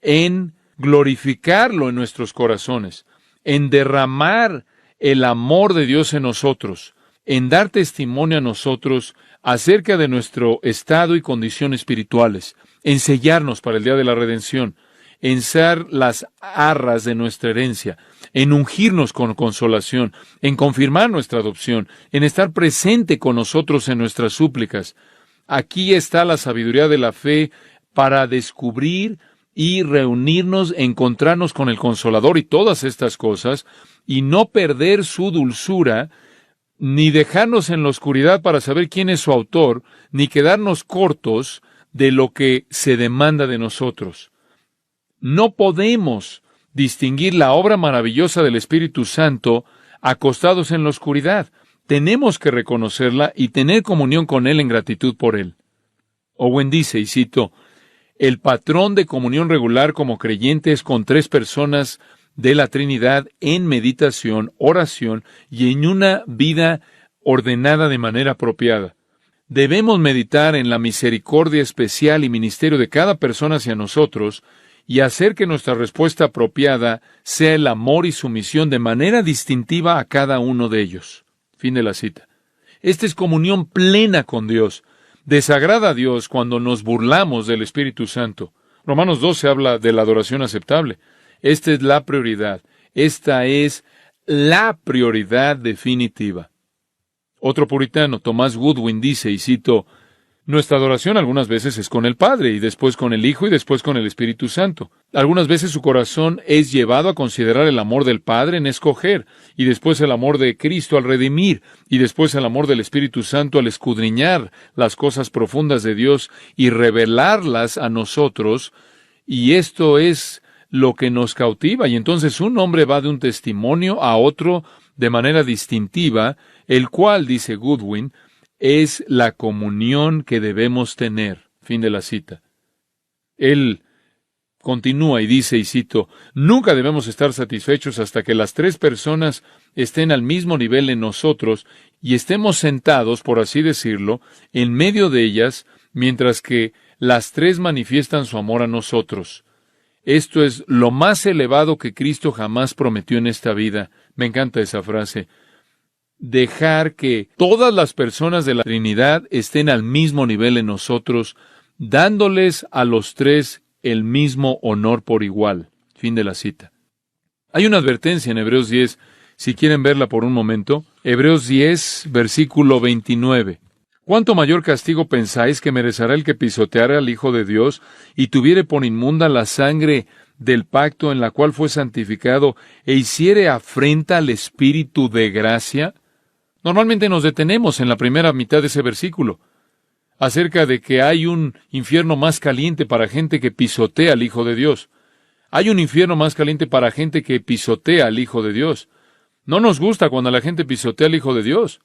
[SPEAKER 2] en glorificarlo en nuestros corazones, en derramar el amor de Dios en nosotros, en dar testimonio a nosotros acerca de nuestro estado y condición espirituales, en sellarnos para el día de la redención, en ser las arras de nuestra herencia, en ungirnos con consolación, en confirmar nuestra adopción, en estar presente con nosotros en nuestras súplicas. Aquí está la sabiduría de la fe para descubrir y reunirnos, encontrarnos con el Consolador y todas estas cosas, y no perder su dulzura, ni dejarnos en la oscuridad para saber quién es su autor, ni quedarnos cortos de lo que se demanda de nosotros. No podemos distinguir la obra maravillosa del Espíritu Santo acostados en la oscuridad. Tenemos que reconocerla y tener comunión con Él en gratitud por Él. Owen dice, y cito, el patrón de comunión regular como creyente es con 3 personas de la Trinidad en meditación, oración y en una vida ordenada de manera apropiada. Debemos meditar en la misericordia especial y ministerio de cada persona hacia nosotros y hacer que nuestra respuesta apropiada sea el amor y sumisión de manera distintiva a cada uno de ellos. Fin de la cita. Esta es comunión plena con Dios. Desagrada a Dios cuando nos burlamos del Espíritu Santo. Romanos 12 habla de la adoración aceptable. Esta es la prioridad. Esta es la prioridad definitiva. Otro puritano, Thomas Goodwin, dice, y cito, nuestra adoración algunas veces es con el Padre, y después con el Hijo, y después con el Espíritu Santo. Algunas veces su corazón es llevado a considerar el amor del Padre en escoger, y después el amor de Cristo al redimir, y después el amor del Espíritu Santo al escudriñar las cosas profundas de Dios y revelarlas a nosotros, y esto es lo que nos cautiva. Y entonces un hombre va de un testimonio a otro de manera distintiva, el cual, dice Goodwin, es la comunión que debemos tener. Fin de la cita. Él continúa y dice, y cito, nunca debemos estar satisfechos hasta que las tres personas estén al mismo nivel en nosotros y estemos sentados, por así decirlo, en medio de ellas, mientras que las tres manifiestan su amor a nosotros. Esto es lo más elevado que Cristo jamás prometió en esta vida. Me encanta esa frase. Dejar que todas las personas de la Trinidad estén al mismo nivel en nosotros, dándoles a los tres el mismo honor por igual. Fin de la cita. Hay una advertencia en Hebreos 10, si quieren verla por un momento. Hebreos 10, versículo 29. ¿Cuánto mayor castigo pensáis que merecerá el que pisoteare al Hijo de Dios y tuviere por inmunda la sangre del pacto en la cual fue santificado e hiciere afrenta al Espíritu de gracia? Normalmente nos detenemos en la primera mitad de ese versículo, acerca de que hay un infierno más caliente para gente que pisotea al Hijo de Dios. Hay un infierno más caliente para gente que pisotea al Hijo de Dios. No nos gusta cuando la gente pisotea al Hijo de Dios.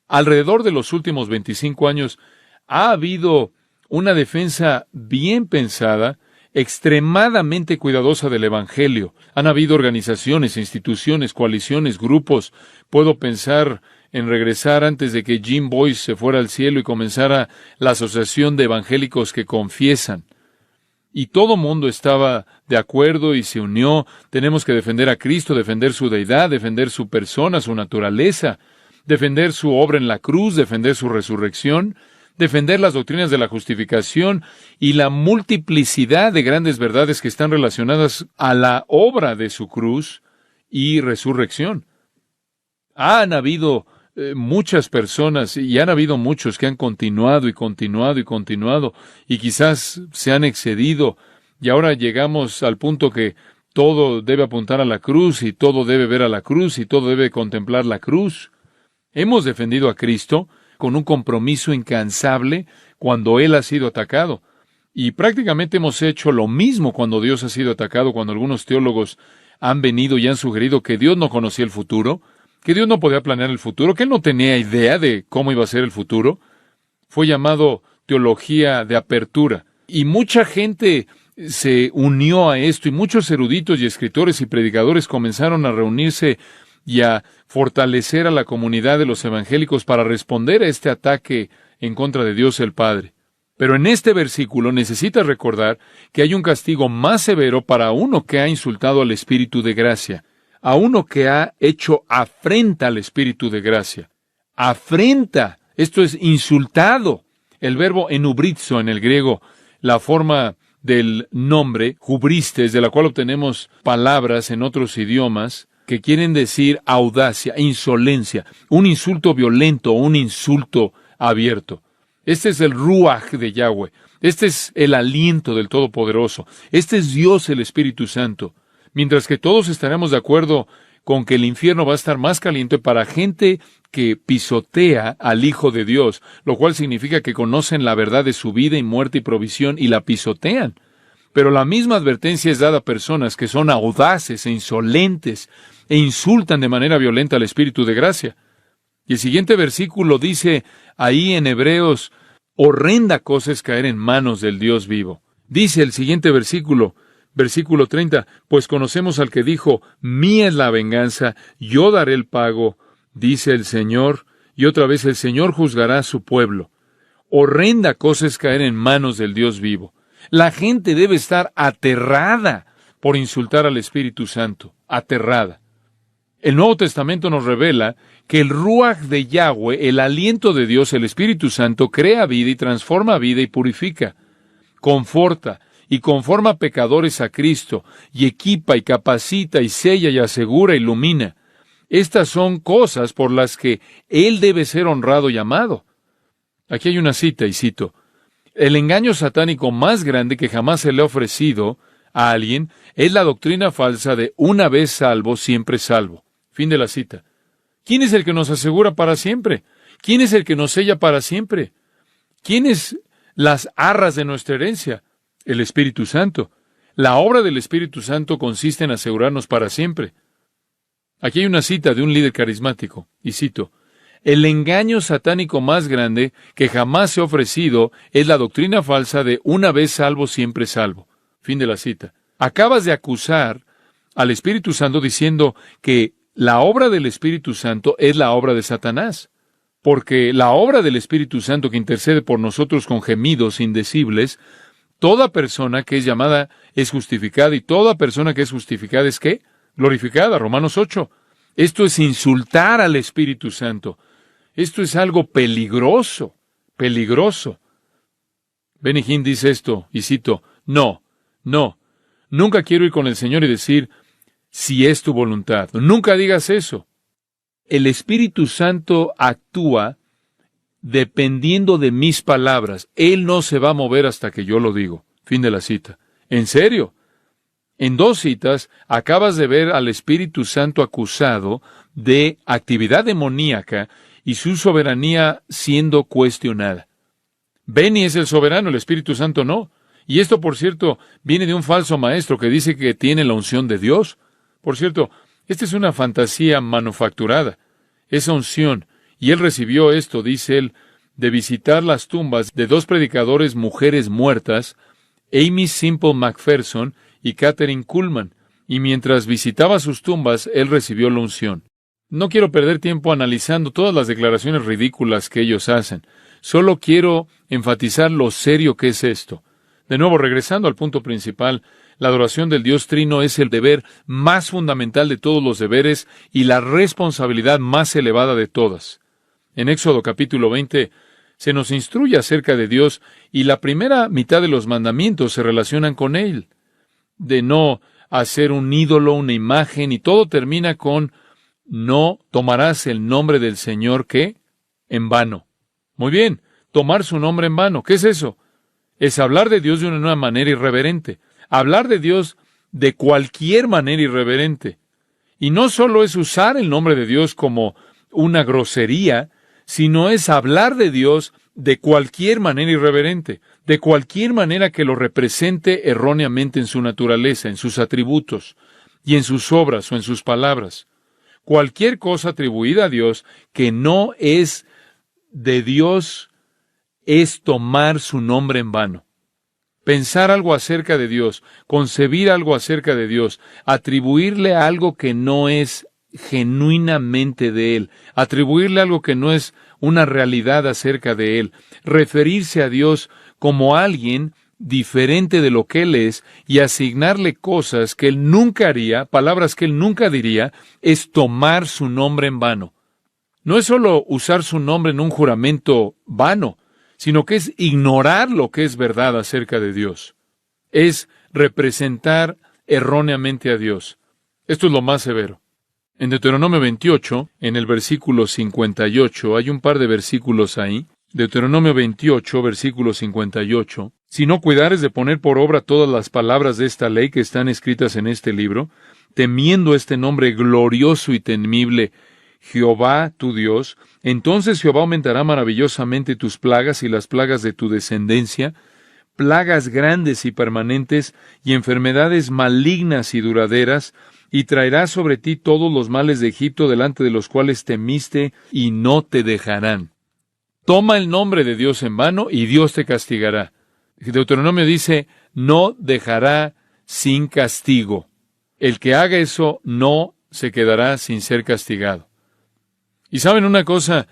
[SPEAKER 2] Alrededor de los últimos 25 años ha habido una defensa bien pensada, extremadamente cuidadosa del Evangelio. Han habido organizaciones, instituciones, coaliciones, grupos. Puedo pensar en regresar antes de que Jim Boyce se fuera al cielo y comenzara la Asociación de Evangélicos que Confiesan. Y todo mundo estaba de acuerdo y se unió. Tenemos que defender a Cristo, defender su deidad, defender su persona, su naturaleza, defender su obra en la cruz, defender su resurrección, defender las doctrinas de la justificación y la multiplicidad de grandes verdades que están relacionadas a la obra de su cruz y resurrección. Han habido muchas personas y han habido muchos que han continuado y quizás se han excedido y ahora llegamos al punto que todo debe apuntar a la cruz y todo debe ver a la cruz y todo debe contemplar la cruz. Hemos defendido a Cristo con un compromiso incansable cuando Él ha sido atacado. Y prácticamente hemos hecho lo mismo cuando Dios ha sido atacado, cuando algunos teólogos han venido y han sugerido que Dios no conocía el futuro, que Dios no podía planear el futuro, que Él no tenía idea de cómo iba a ser el futuro. Fue llamado teología de apertura. Y mucha gente se unió a esto, y muchos eruditos y escritores y predicadores comenzaron a reunirse y a fortalecer a la comunidad de los evangélicos para responder a este ataque en contra de Dios el Padre. Pero en este versículo necesitas recordar que hay un castigo más severo para uno que ha insultado al Espíritu de gracia, a uno que ha hecho afrenta al Espíritu de gracia. Afrenta, esto es insultado. El verbo enubrizo en el griego, la forma del nombre, hubristes, de la cual obtenemos palabras en otros idiomas, que quieren decir audacia, insolencia, un insulto violento, un insulto abierto. Este es el ruaj de Yahweh. Este es el aliento del Todopoderoso. Este es Dios el Espíritu Santo. Mientras que todos estaremos de acuerdo con que el infierno va a estar más caliente para gente que pisotea al Hijo de Dios, lo cual significa que conocen la verdad de su vida y muerte y provisión y la pisotean. Pero la misma advertencia es dada a personas que son audaces e insolentes e insultan de manera violenta al Espíritu de gracia. Y el siguiente versículo dice ahí en Hebreos, horrenda cosa es caer en manos del Dios vivo. Dice el siguiente versículo, versículo 30, pues conocemos al que dijo, mía es la venganza, yo daré el pago, dice el Señor, y otra vez el Señor juzgará a su pueblo. Horrenda cosa es caer en manos del Dios vivo. La gente debe estar aterrada por insultar al Espíritu Santo, aterrada. El Nuevo Testamento nos revela que el Ruaj de Yahweh, el aliento de Dios, el Espíritu Santo, crea vida y transforma vida y purifica, conforta y conforma pecadores a Cristo, y equipa y capacita y sella y asegura, ilumina. Estas son cosas por las que Él debe ser honrado y amado. Aquí hay una cita, y cito: el engaño satánico más grande que jamás se le ha ofrecido a alguien es la doctrina falsa de una vez salvo, siempre salvo. Fin de la cita. ¿Quién es el que nos asegura para siempre? ¿Quién es el que nos sella para siempre? ¿Quién es las arras de nuestra herencia? El Espíritu Santo. La obra del Espíritu Santo consiste en asegurarnos para siempre. Aquí hay una cita de un líder carismático, y cito: el engaño satánico más grande que jamás se ha ofrecido es la doctrina falsa de una vez salvo, siempre salvo. Fin de la cita. Acabas de acusar al Espíritu Santo diciendo que la obra del Espíritu Santo es la obra de Satanás, porque la obra del Espíritu Santo que intercede por nosotros con gemidos indecibles, toda persona que es llamada es justificada, y toda persona que es justificada es ¿qué? Glorificada. Romanos 8. Esto es insultar al Espíritu Santo. Esto es algo peligroso, peligroso. Benny Hinn dice esto, y cito: no, nunca quiero ir con el Señor y decir, si es tu voluntad. Nunca digas eso. El Espíritu Santo actúa dependiendo de mis palabras. Él no se va a mover hasta que yo lo digo. Fin de la cita. ¿En serio? En 2 citas acabas de ver al Espíritu Santo acusado de actividad demoníaca y su soberanía siendo cuestionada. Benny es el soberano, el Espíritu Santo no. Y esto, por cierto, viene de un falso maestro que dice que tiene la unción de Dios. Por cierto, esta es una fantasía manufacturada. Esa unción, y él recibió esto, dice él, de visitar las tumbas de 2 predicadores mujeres muertas, Amy Simple McPherson y Catherine Kuhlman, y mientras visitaba sus tumbas, él recibió la unción. No quiero perder tiempo analizando todas las declaraciones ridículas que ellos hacen. Solo quiero enfatizar lo serio que es esto. De nuevo, regresando al punto principal, la adoración del Dios Trino es el deber más fundamental de todos los deberes y la responsabilidad más elevada de todas. En Éxodo capítulo 20 se nos instruye acerca de Dios, y la primera mitad de los mandamientos se relacionan con Él, de no hacer un ídolo, una imagen, y todo termina con: no tomarás el nombre del Señor, ¿qué? En vano. Muy bien, tomar su nombre en vano. ¿Qué es eso? Es hablar de Dios de una manera irreverente. Hablar de Dios de cualquier manera irreverente. Y no solo es usar el nombre de Dios como una grosería, sino es hablar de Dios de cualquier manera irreverente, de cualquier manera que lo represente erróneamente en su naturaleza, en sus atributos, y en sus obras o en sus palabras. Cualquier cosa atribuida a Dios que no es de Dios es tomar su nombre en vano. Pensar algo acerca de Dios, concebir algo acerca de Dios, atribuirle algo que no es genuinamente de Él, atribuirle algo que no es una realidad acerca de Él, referirse a Dios como alguien diferente de lo que Él es y asignarle cosas que Él nunca haría, palabras que Él nunca diría, es tomar su nombre en vano. No es solo usar su nombre en un juramento vano, sino que es ignorar lo que es verdad acerca de Dios. Es representar erróneamente a Dios. Esto es lo más severo. En Deuteronomio 28, en el versículo 58, hay un par de versículos ahí. Deuteronomio 28, versículo 58. Si no cuidares de poner por obra todas las palabras de esta ley que están escritas en este libro, temiendo este nombre glorioso y temible, Jehová tu Dios, entonces Jehová aumentará maravillosamente tus plagas y las plagas de tu descendencia, plagas grandes y permanentes, y enfermedades malignas y duraderas, y traerá sobre ti todos los males de Egipto delante de los cuales temiste, y no te dejarán. Toma el nombre de Dios en vano, y Dios te castigará. Deuteronomio dice, no dejará sin castigo. El que haga eso no se quedará sin ser castigado. Y ¿saben una cosa?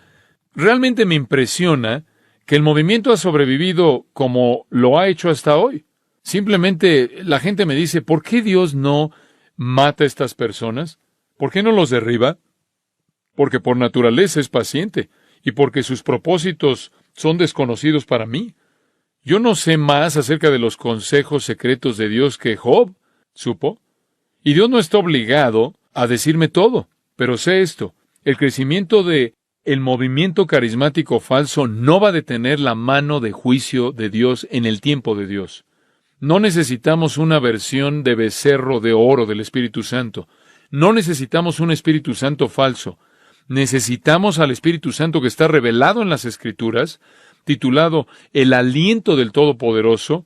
[SPEAKER 2] Realmente me impresiona que el movimiento ha sobrevivido como lo ha hecho hasta hoy. Simplemente la gente me dice, ¿por qué Dios no mata a estas personas? ¿Por qué no los derriba? Porque por naturaleza es paciente y porque sus propósitos son desconocidos para mí. Yo no sé más acerca de los consejos secretos de Dios que Job supo. Y Dios no está obligado a decirme todo. Pero sé esto, el crecimiento de el movimiento carismático falso no va a detener la mano de juicio de Dios en el tiempo de Dios. No necesitamos una versión de becerro de oro del Espíritu Santo. No necesitamos un Espíritu Santo falso. Necesitamos al Espíritu Santo que está revelado en las Escrituras, titulado El aliento del Todopoderoso,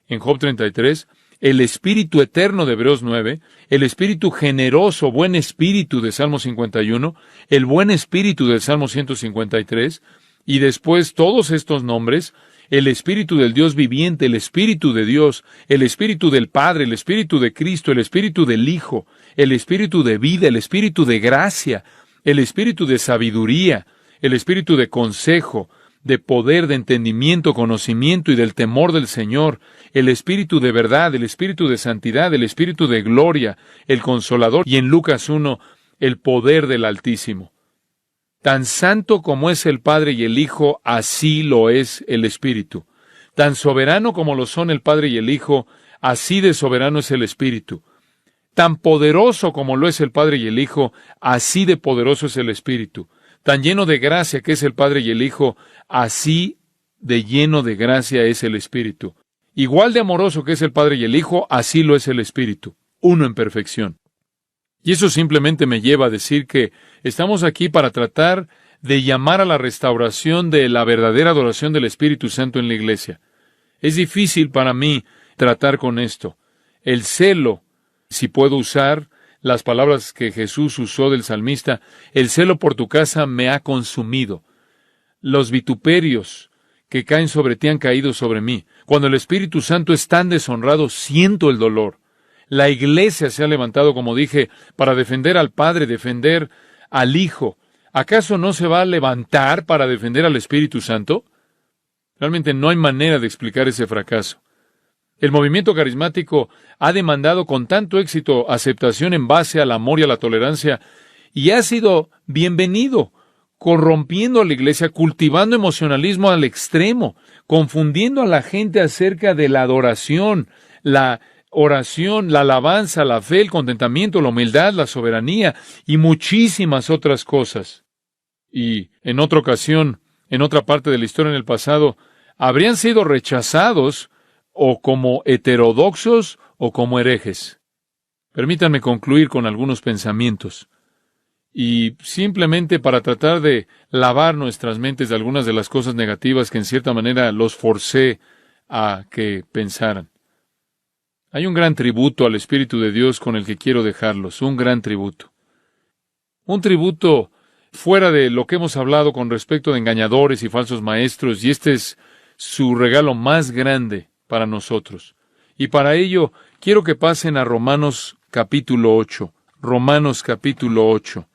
[SPEAKER 2] en Job 33, el Espíritu eterno de Hebreos 9, el Espíritu generoso, buen Espíritu de Salmo 51, el buen Espíritu del Salmo 153, y después todos estos nombres, el Espíritu del Dios viviente, el Espíritu de Dios, el Espíritu del Padre, el Espíritu de Cristo, el Espíritu del Hijo, el Espíritu de vida, el Espíritu de gracia, el Espíritu de sabiduría, el Espíritu de consejo, de poder, de entendimiento, conocimiento y del temor del Señor, el Espíritu de verdad, el Espíritu de santidad, el Espíritu de gloria, el Consolador, y en Lucas 1, el poder del Altísimo. Tan santo como es el Padre y el Hijo, así lo es el Espíritu. Tan soberano como lo son el Padre y el Hijo, así de soberano es el Espíritu. Tan poderoso como lo es el Padre y el Hijo, así de poderoso es el Espíritu. Tan lleno de gracia que es el Padre y el Hijo, así de lleno de gracia es el Espíritu. Igual de amoroso que es el Padre y el Hijo, así lo es el Espíritu, uno en perfección. Y eso simplemente me lleva a decir que estamos aquí para tratar de llamar a la restauración de la verdadera adoración del Espíritu Santo en la iglesia. Es difícil para mí tratar con esto. El celo, si puedo usar las palabras que Jesús usó del salmista, el celo por tu casa me ha consumido. Los vituperios que caen sobre ti han caído sobre mí. Cuando el Espíritu Santo es tan deshonrado, siento el dolor. La iglesia se ha levantado, como dije, para defender al Padre, defender al Hijo. ¿Acaso no se va a levantar para defender al Espíritu Santo? Realmente no hay manera de explicar ese fracaso. El movimiento carismático ha demandado con tanto éxito aceptación en base al amor y a la tolerancia, y ha sido bienvenido, corrompiendo a la iglesia, cultivando emocionalismo al extremo, confundiendo a la gente acerca de la adoración, la oración, la alabanza, la fe, el contentamiento, la humildad, la soberanía y muchísimas otras cosas. Y en otra ocasión, en otra parte de la historia en el pasado, habrían sido rechazados o como heterodoxos o como herejes. Permítanme concluir con algunos pensamientos. Y simplemente para tratar de lavar nuestras mentes de algunas de las cosas negativas que en cierta manera los forcé a que pensaran. Hay un gran tributo al Espíritu de Dios con el que quiero dejarlos, un gran tributo. Un tributo fuera de lo que hemos hablado con respecto de engañadores y falsos maestros, y este es su regalo más grande para nosotros. Y para ello, quiero que pasen a Romanos capítulo 8. Romanos capítulo 8.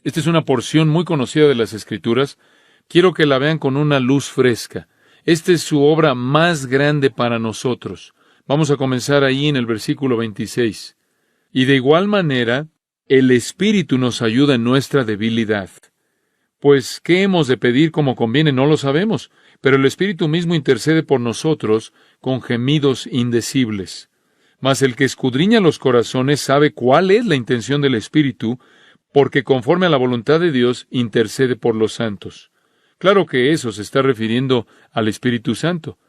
[SPEAKER 2] Esta es una porción muy conocida de las Escrituras. Quiero que la vean con una luz fresca. Esta es su obra más grande para nosotros. Vamos a comenzar ahí en el versículo 26. Y de igual manera, el Espíritu nos ayuda en nuestra debilidad. Pues, ¿qué hemos de pedir como conviene? No lo sabemos, pero el Espíritu mismo intercede por nosotros con gemidos indecibles. Mas el que escudriña los corazones sabe cuál es la intención del Espíritu, porque conforme a la voluntad de Dios intercede por los santos. Claro que eso se está refiriendo al Espíritu Santo.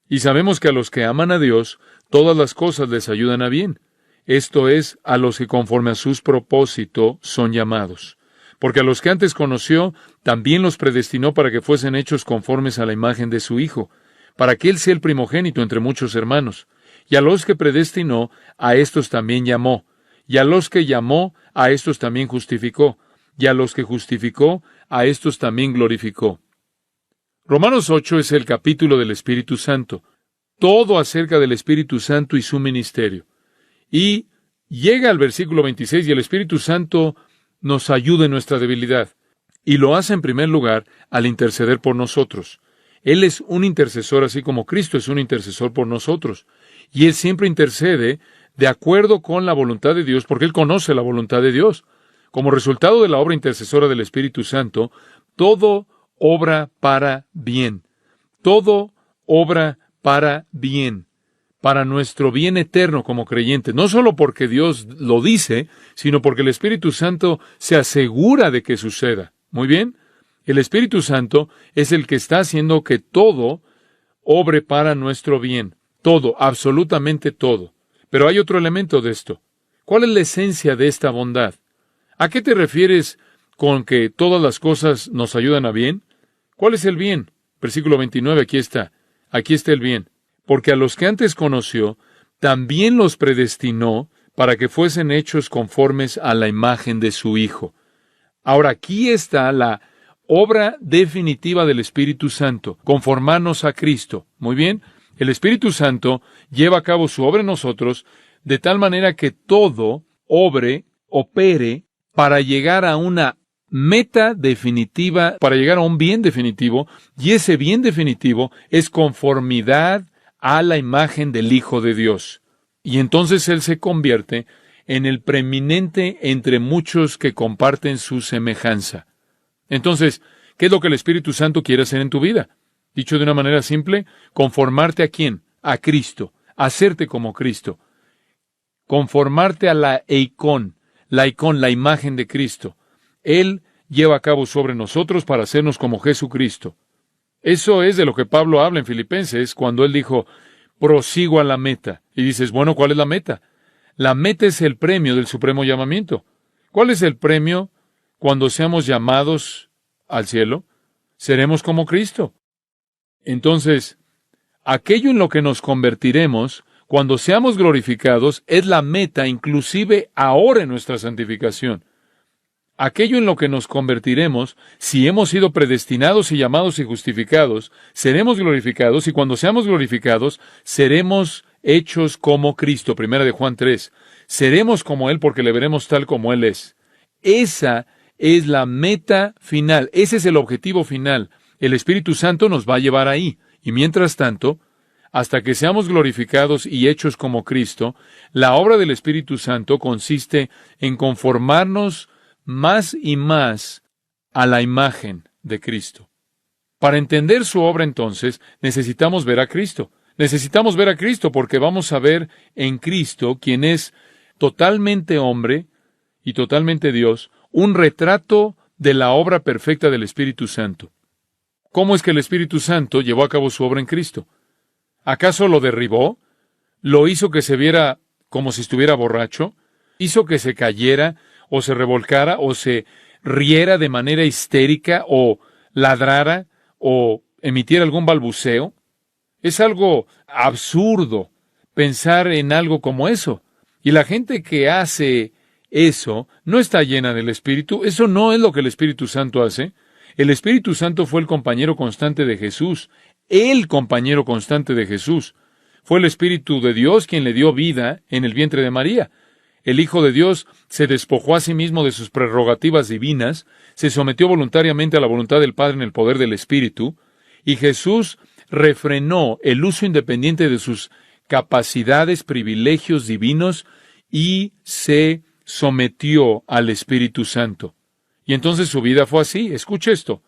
[SPEAKER 2] Y sabemos que a los que aman a Dios, todas las cosas les ayudan a bien. Esto es, a los que conforme a sus propósitos son llamados. Porque a los que antes conoció, también los predestinó para que fuesen hechos conformes a la imagen de su Hijo, para que Él sea el primogénito entre muchos hermanos. Y a los que predestinó, a estos también llamó. Y a los que llamó, a estos también justificó. Y a los que justificó, a estos también glorificó. Romanos 8 es el capítulo del Espíritu Santo. Todo acerca del Espíritu Santo y su ministerio. Y llega al versículo 26 y el Espíritu Santo nos ayuda en nuestra debilidad. Y lo hace en primer lugar al interceder por nosotros. Él es un intercesor así como Cristo es un intercesor por nosotros. Y Él siempre intercede de acuerdo con la voluntad de Dios porque Él conoce la voluntad de Dios. Como resultado de la obra intercesora del Espíritu Santo, todo obra para bien. Todo obra para bien, para nuestro bien eterno como creyentes. No solo porque Dios lo dice, sino porque el Espíritu Santo se asegura de que suceda. Muy bien. El Espíritu Santo es el que está haciendo que todo obre para nuestro bien. Todo, absolutamente todo. Pero hay otro elemento de esto. ¿Cuál es la esencia de esta bondad? ¿A qué te refieres con que todas las cosas nos ayudan a bien? ¿Cuál es el bien? Versículo 29, aquí está. Aquí está el bien. Porque a los que antes conoció, también los predestinó para que fuesen hechos conformes a la imagen de su Hijo. Ahora, aquí está la obra definitiva del Espíritu Santo, conformarnos a Cristo. Muy bien, el Espíritu Santo lleva a cabo su obra en nosotros de tal manera que todo opere para llegar a una meta definitiva, para llegar a un bien definitivo, y ese bien definitivo es conformidad a la imagen del Hijo de Dios. Y entonces Él se convierte en el preeminente entre muchos que comparten su semejanza. Entonces, ¿qué es lo que el Espíritu Santo quiere hacer en tu vida? Dicho de una manera simple, conformarte ¿a quién? A Cristo, hacerte como Cristo. Conformarte a la eikón, la imagen de Cristo. Él lleva a cabo sobre nosotros para hacernos como Jesucristo. Eso es de lo que Pablo habla en Filipenses cuando él dijo, prosigo a la meta. Y dices, bueno, ¿cuál es la meta? La meta es el premio del supremo llamamiento. ¿Cuál es el premio cuando seamos llamados al cielo? Seremos como Cristo. Entonces, aquello en lo que nos convertiremos, cuando seamos glorificados, es la meta inclusive ahora en nuestra santificación. Aquello en lo que nos convertiremos, si hemos sido predestinados y llamados y justificados, seremos glorificados, y cuando seamos glorificados, seremos hechos como Cristo. Primera de Juan 3. Seremos como Él porque le veremos tal como Él es. Esa es la meta final, ese es el objetivo final. El Espíritu Santo nos va a llevar ahí. Y mientras tanto, hasta que seamos glorificados y hechos como Cristo, la obra del Espíritu Santo consiste en conformarnos más y más a la imagen de Cristo. Para entender su obra, entonces, necesitamos ver a Cristo. Necesitamos ver a Cristo porque vamos a ver en Cristo, quien es totalmente hombre y totalmente Dios, un retrato de la obra perfecta del Espíritu Santo. ¿Cómo es que el Espíritu Santo llevó a cabo su obra en Cristo? ¿Acaso lo derribó? ¿Lo hizo que se viera como si estuviera borracho? ¿Hizo que se cayera o se revolcara o se riera de manera histérica o ladrara o emitiera algún balbuceo? Es algo absurdo pensar en algo como eso. Y la gente que hace eso no está llena del Espíritu. Eso no es lo que el Espíritu Santo hace. El Espíritu Santo fue el compañero constante de Jesús. El compañero constante de Jesús. Fue el Espíritu de Dios quien le dio vida en el vientre de María. El Hijo de Dios se despojó a sí mismo de sus prerrogativas divinas, se sometió voluntariamente a la voluntad del Padre en el poder del Espíritu, y Jesús refrenó el uso independiente de sus capacidades, privilegios divinos, y se sometió al Espíritu Santo. Y entonces su vida fue así. Escuche esto.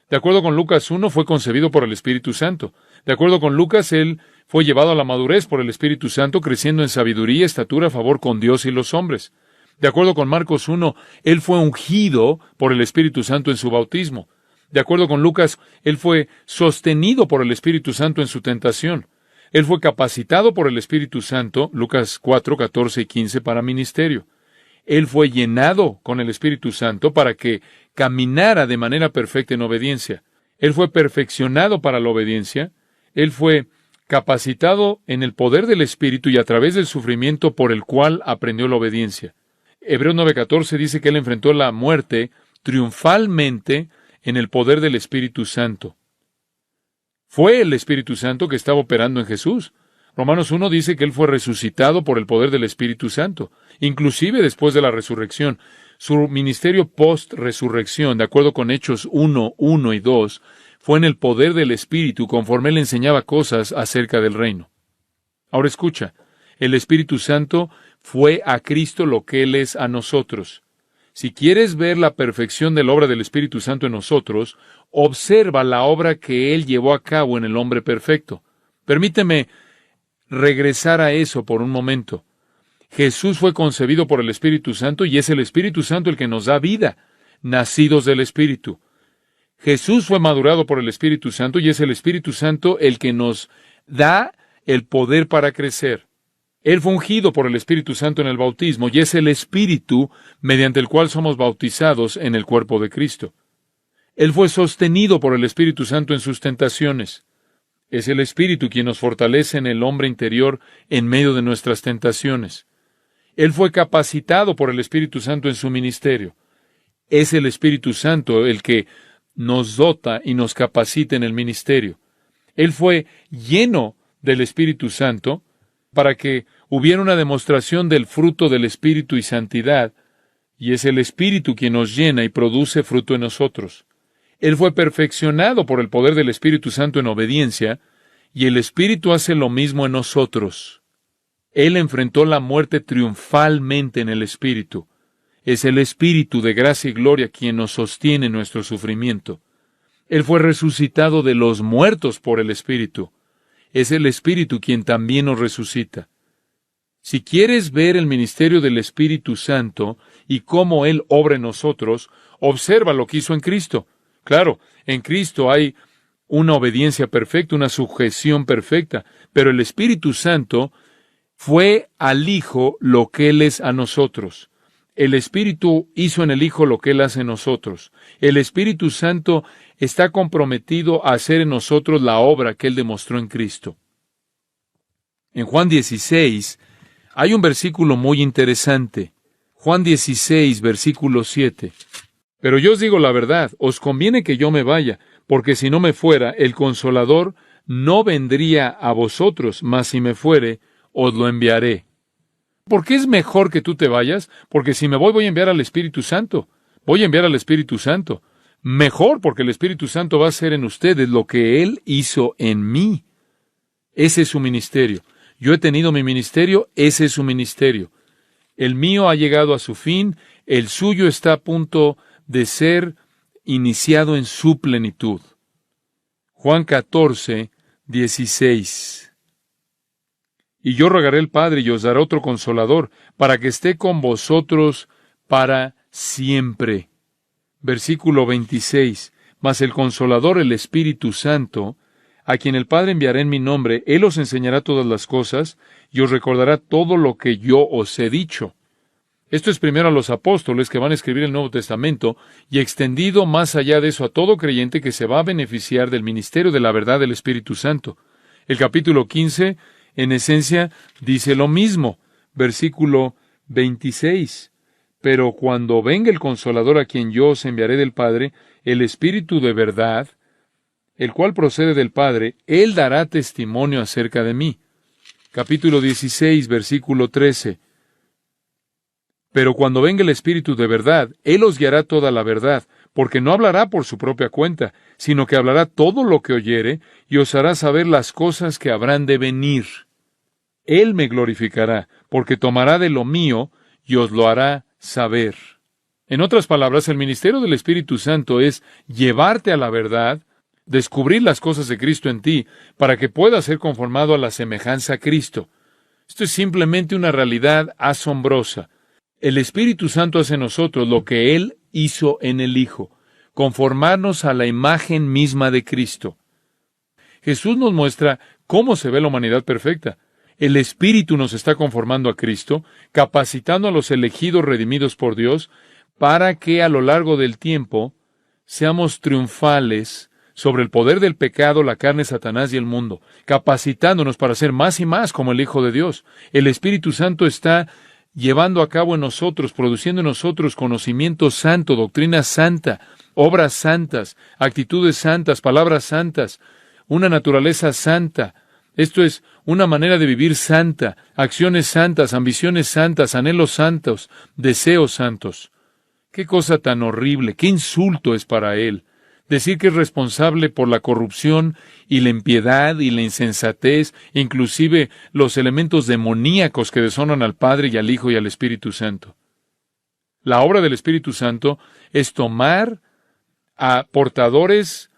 [SPEAKER 2] De acuerdo con Lucas 1, fue concebido por el Espíritu Santo. De acuerdo con Lucas, él fue llevado a la madurez por el Espíritu Santo, creciendo en sabiduría, estatura, favor con Dios y los hombres. De acuerdo con Marcos 1, él fue ungido por el Espíritu Santo en su bautismo. De acuerdo con Lucas, él fue sostenido por el Espíritu Santo en su tentación. Él fue capacitado por el Espíritu Santo, Lucas 4, 14 y 15, para ministerio. Él fue llenado con el Espíritu Santo para que caminara de manera perfecta en obediencia. Él fue perfeccionado para la obediencia. Él fue capacitado en el poder del Espíritu y a través del sufrimiento por el cual aprendió la obediencia. Hebreos 9:14 dice que él enfrentó la muerte triunfalmente en el poder del Espíritu Santo. Fue el Espíritu Santo que estaba operando en Jesús. Romanos 1 dice que él fue resucitado por el poder del Espíritu Santo, inclusive después de la resurrección. Su ministerio post-resurrección, de acuerdo con Hechos 1, 1 y 2, fue en el poder del Espíritu conforme él enseñaba cosas acerca del reino. Ahora escucha, el Espíritu Santo fue a Cristo lo que Él es a nosotros. Si quieres ver la perfección de la obra del Espíritu Santo en nosotros, observa la obra que Él llevó a cabo en el hombre perfecto. Permíteme regresar a eso por un momento. Jesús fue concebido por el Espíritu Santo y es el Espíritu Santo el que nos da vida, nacidos del Espíritu. Jesús fue madurado por el Espíritu Santo y es el Espíritu Santo el que nos da el poder para crecer. Él fue ungido por el Espíritu Santo en el bautismo y es el Espíritu mediante el cual somos bautizados en el cuerpo de Cristo. Él fue sostenido por el Espíritu Santo en sus tentaciones. Es el Espíritu quien nos fortalece en el hombre interior en medio de nuestras tentaciones. Él fue capacitado por el Espíritu Santo en su ministerio. Es el Espíritu Santo el que nos dota y nos capacita en el ministerio. Él fue lleno del Espíritu Santo para que hubiera una demostración del fruto del Espíritu y santidad, y es el Espíritu quien nos llena y produce fruto en nosotros. Él fue perfeccionado por el poder del Espíritu Santo en obediencia, y el Espíritu hace lo mismo en nosotros. Él enfrentó la muerte triunfalmente en el Espíritu. Es el Espíritu de gracia y gloria quien nos sostiene en nuestro sufrimiento. Él fue resucitado de los muertos por el Espíritu. Es el Espíritu quien también nos resucita. Si quieres ver el ministerio del Espíritu Santo y cómo Él obra en nosotros, observa lo que hizo en Cristo. Claro, en Cristo hay una obediencia perfecta, una sujeción perfecta, pero el Espíritu Santo fue al Hijo lo que Él es a nosotros. El Espíritu hizo en el Hijo lo que Él hace en nosotros. El Espíritu Santo está comprometido a hacer en nosotros la obra que Él demostró en Cristo. En Juan 16 hay un versículo muy interesante. Juan 16, versículo 7. Pero yo os digo la verdad, os conviene que yo me vaya, porque si no me fuera, el Consolador no vendría a vosotros, mas si me fuere, os lo enviaré. ¿Por qué es mejor que tú te vayas? Porque si me voy a enviar al Espíritu Santo. Voy a enviar al Espíritu Santo. Mejor porque el Espíritu Santo va a hacer en ustedes lo que Él hizo en mí. Ese es su ministerio. Yo he tenido mi ministerio, ese es su ministerio. El mío ha llegado a su fin, el suyo está a punto de ser iniciado en su plenitud. Juan 14, 16. Y yo rogaré al Padre y os daré otro Consolador, para que esté con vosotros para siempre. Versículo 26. Mas el Consolador, el Espíritu Santo, a quien el Padre enviará en mi nombre, Él os enseñará todas las cosas, y os recordará todo lo que yo os he dicho. Esto es primero a los apóstoles que van a escribir el Nuevo Testamento, y extendido más allá de eso a todo creyente que se va a beneficiar del ministerio de la verdad del Espíritu Santo. El capítulo 15, en esencia, dice lo mismo. Versículo 26. Pero cuando venga el Consolador a quien yo os enviaré del Padre, el Espíritu de verdad, el cual procede del Padre, Él dará testimonio acerca de mí. Capítulo 16, versículo 13. Pero cuando venga el Espíritu de verdad, Él os guiará toda la verdad, porque no hablará por su propia cuenta, sino que hablará todo lo que oyere, y os hará saber las cosas que habrán de venir. Él me glorificará, porque tomará de lo mío, y os lo hará saber. En otras palabras, el ministerio del Espíritu Santo es llevarte a la verdad, descubrir las cosas de Cristo en ti, para que puedas ser conformado a la semejanza a Cristo. Esto es simplemente una realidad asombrosa. El Espíritu Santo hace en nosotros lo que Él hizo en el Hijo, conformarnos a la imagen misma de Cristo. Jesús nos muestra cómo se ve la humanidad perfecta. El Espíritu nos está conformando a Cristo, capacitando a los elegidos redimidos por Dios, para que a lo largo del tiempo seamos triunfales sobre el poder del pecado, la carne, Satanás y el mundo, capacitándonos para ser más y más como el Hijo de Dios. El Espíritu Santo está llevando a cabo en nosotros, produciendo en nosotros conocimiento santo, doctrina santa, obras santas, actitudes santas, palabras santas, una naturaleza santa. Esto es una manera de vivir santa, acciones santas, ambiciones santas, anhelos santos, deseos santos. ¡Qué cosa tan horrible! ¡Qué insulto es para Él! Decir que es responsable por la corrupción y la impiedad y la insensatez, inclusive los elementos demoníacos que deshonran al Padre y al Hijo y al Espíritu Santo. La obra del Espíritu Santo es tomar a portadores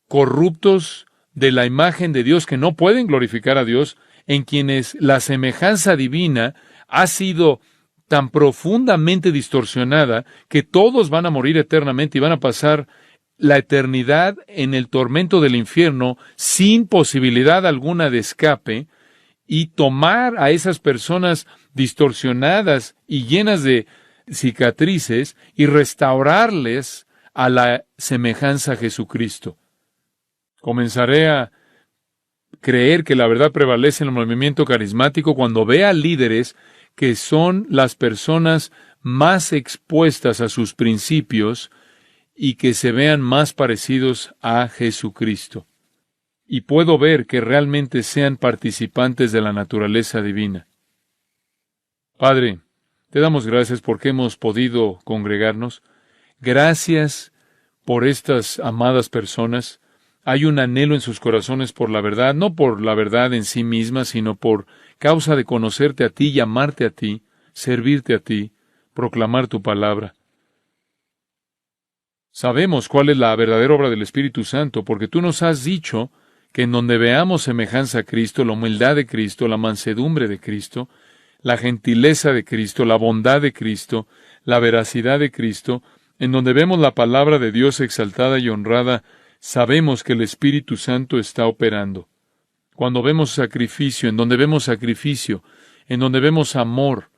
[SPEAKER 2] corruptos de la imagen de Dios que no pueden glorificar a Dios, en quienes la semejanza divina ha sido tan profundamente distorsionada que todos van a morir eternamente y van a pasar la eternidad en el tormento del infierno sin posibilidad alguna de escape, y tomar a esas personas distorsionadas y llenas de cicatrices y restaurarles a la semejanza a Jesucristo. Comenzaré a creer que la verdad prevalece en el movimiento carismático cuando vea líderes que son las personas más expuestas a sus principios y que se vean más parecidos a Jesucristo. Y puedo ver que realmente sean participantes de la naturaleza divina. Padre, te damos gracias porque hemos podido congregarnos. Gracias por estas amadas personas. Hay un anhelo en sus corazones por la verdad, no por la verdad en sí misma, sino por causa de conocerte a ti, llamarte a ti, servirte a ti, proclamar tu palabra. Sabemos cuál es la verdadera obra del Espíritu Santo, porque tú nos has dicho que en donde veamos semejanza a Cristo, la humildad de Cristo, la mansedumbre de Cristo, la gentileza de Cristo, la bondad de Cristo, la veracidad de Cristo, en donde vemos la palabra de Dios exaltada y honrada, sabemos que el Espíritu Santo está operando. Cuando vemos sacrificio, en donde vemos sacrificio, en donde vemos amor,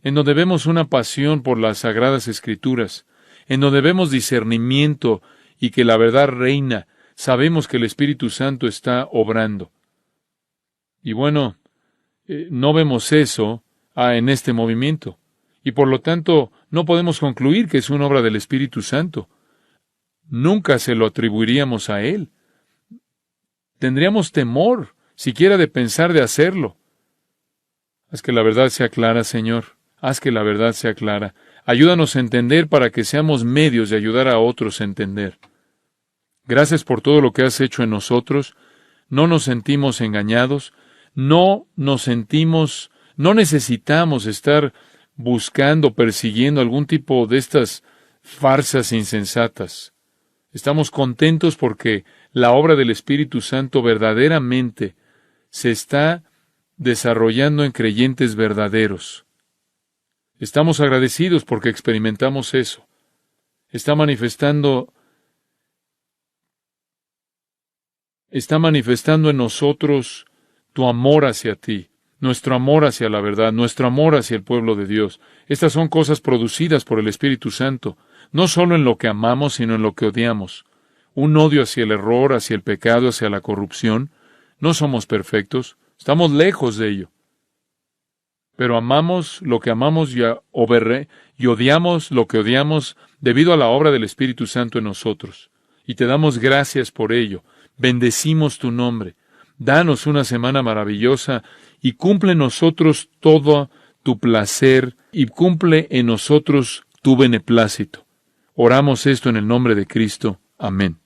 [SPEAKER 2] en donde vemos una pasión por las Sagradas Escrituras, en donde vemos discernimiento y que la verdad reina, sabemos que el Espíritu Santo está obrando. Y bueno, no vemos eso en este movimiento. Y por lo tanto, no podemos concluir que es una obra del Espíritu Santo. Nunca se lo atribuiríamos a Él. Tendríamos temor, siquiera de pensar de hacerlo. Haz que la verdad sea clara, Señor. Haz que la verdad sea clara. Ayúdanos a entender para que seamos medios de ayudar a otros a entender. Gracias por todo lo que has hecho en nosotros. No nos sentimos engañados. No necesitamos estar buscando, persiguiendo algún tipo de estas farsas insensatas. Estamos contentos porque la obra del Espíritu Santo verdaderamente se está desarrollando en creyentes verdaderos. Estamos agradecidos porque experimentamos eso. Está manifestando en nosotros tu amor hacia ti, nuestro amor hacia la verdad, nuestro amor hacia el pueblo de Dios. Estas son cosas producidas por el Espíritu Santo, no solo en lo que amamos, sino en lo que odiamos. Un odio hacia el error, hacia el pecado, hacia la corrupción. No somos perfectos, estamos lejos de ello. Pero amamos lo que amamos y odiamos lo que odiamos debido a la obra del Espíritu Santo en nosotros. Y te damos gracias por ello. Bendecimos tu nombre. Danos una semana maravillosa y cumple en nosotros todo tu placer y cumple en nosotros tu beneplácito. Oramos esto en el nombre de Cristo. Amén.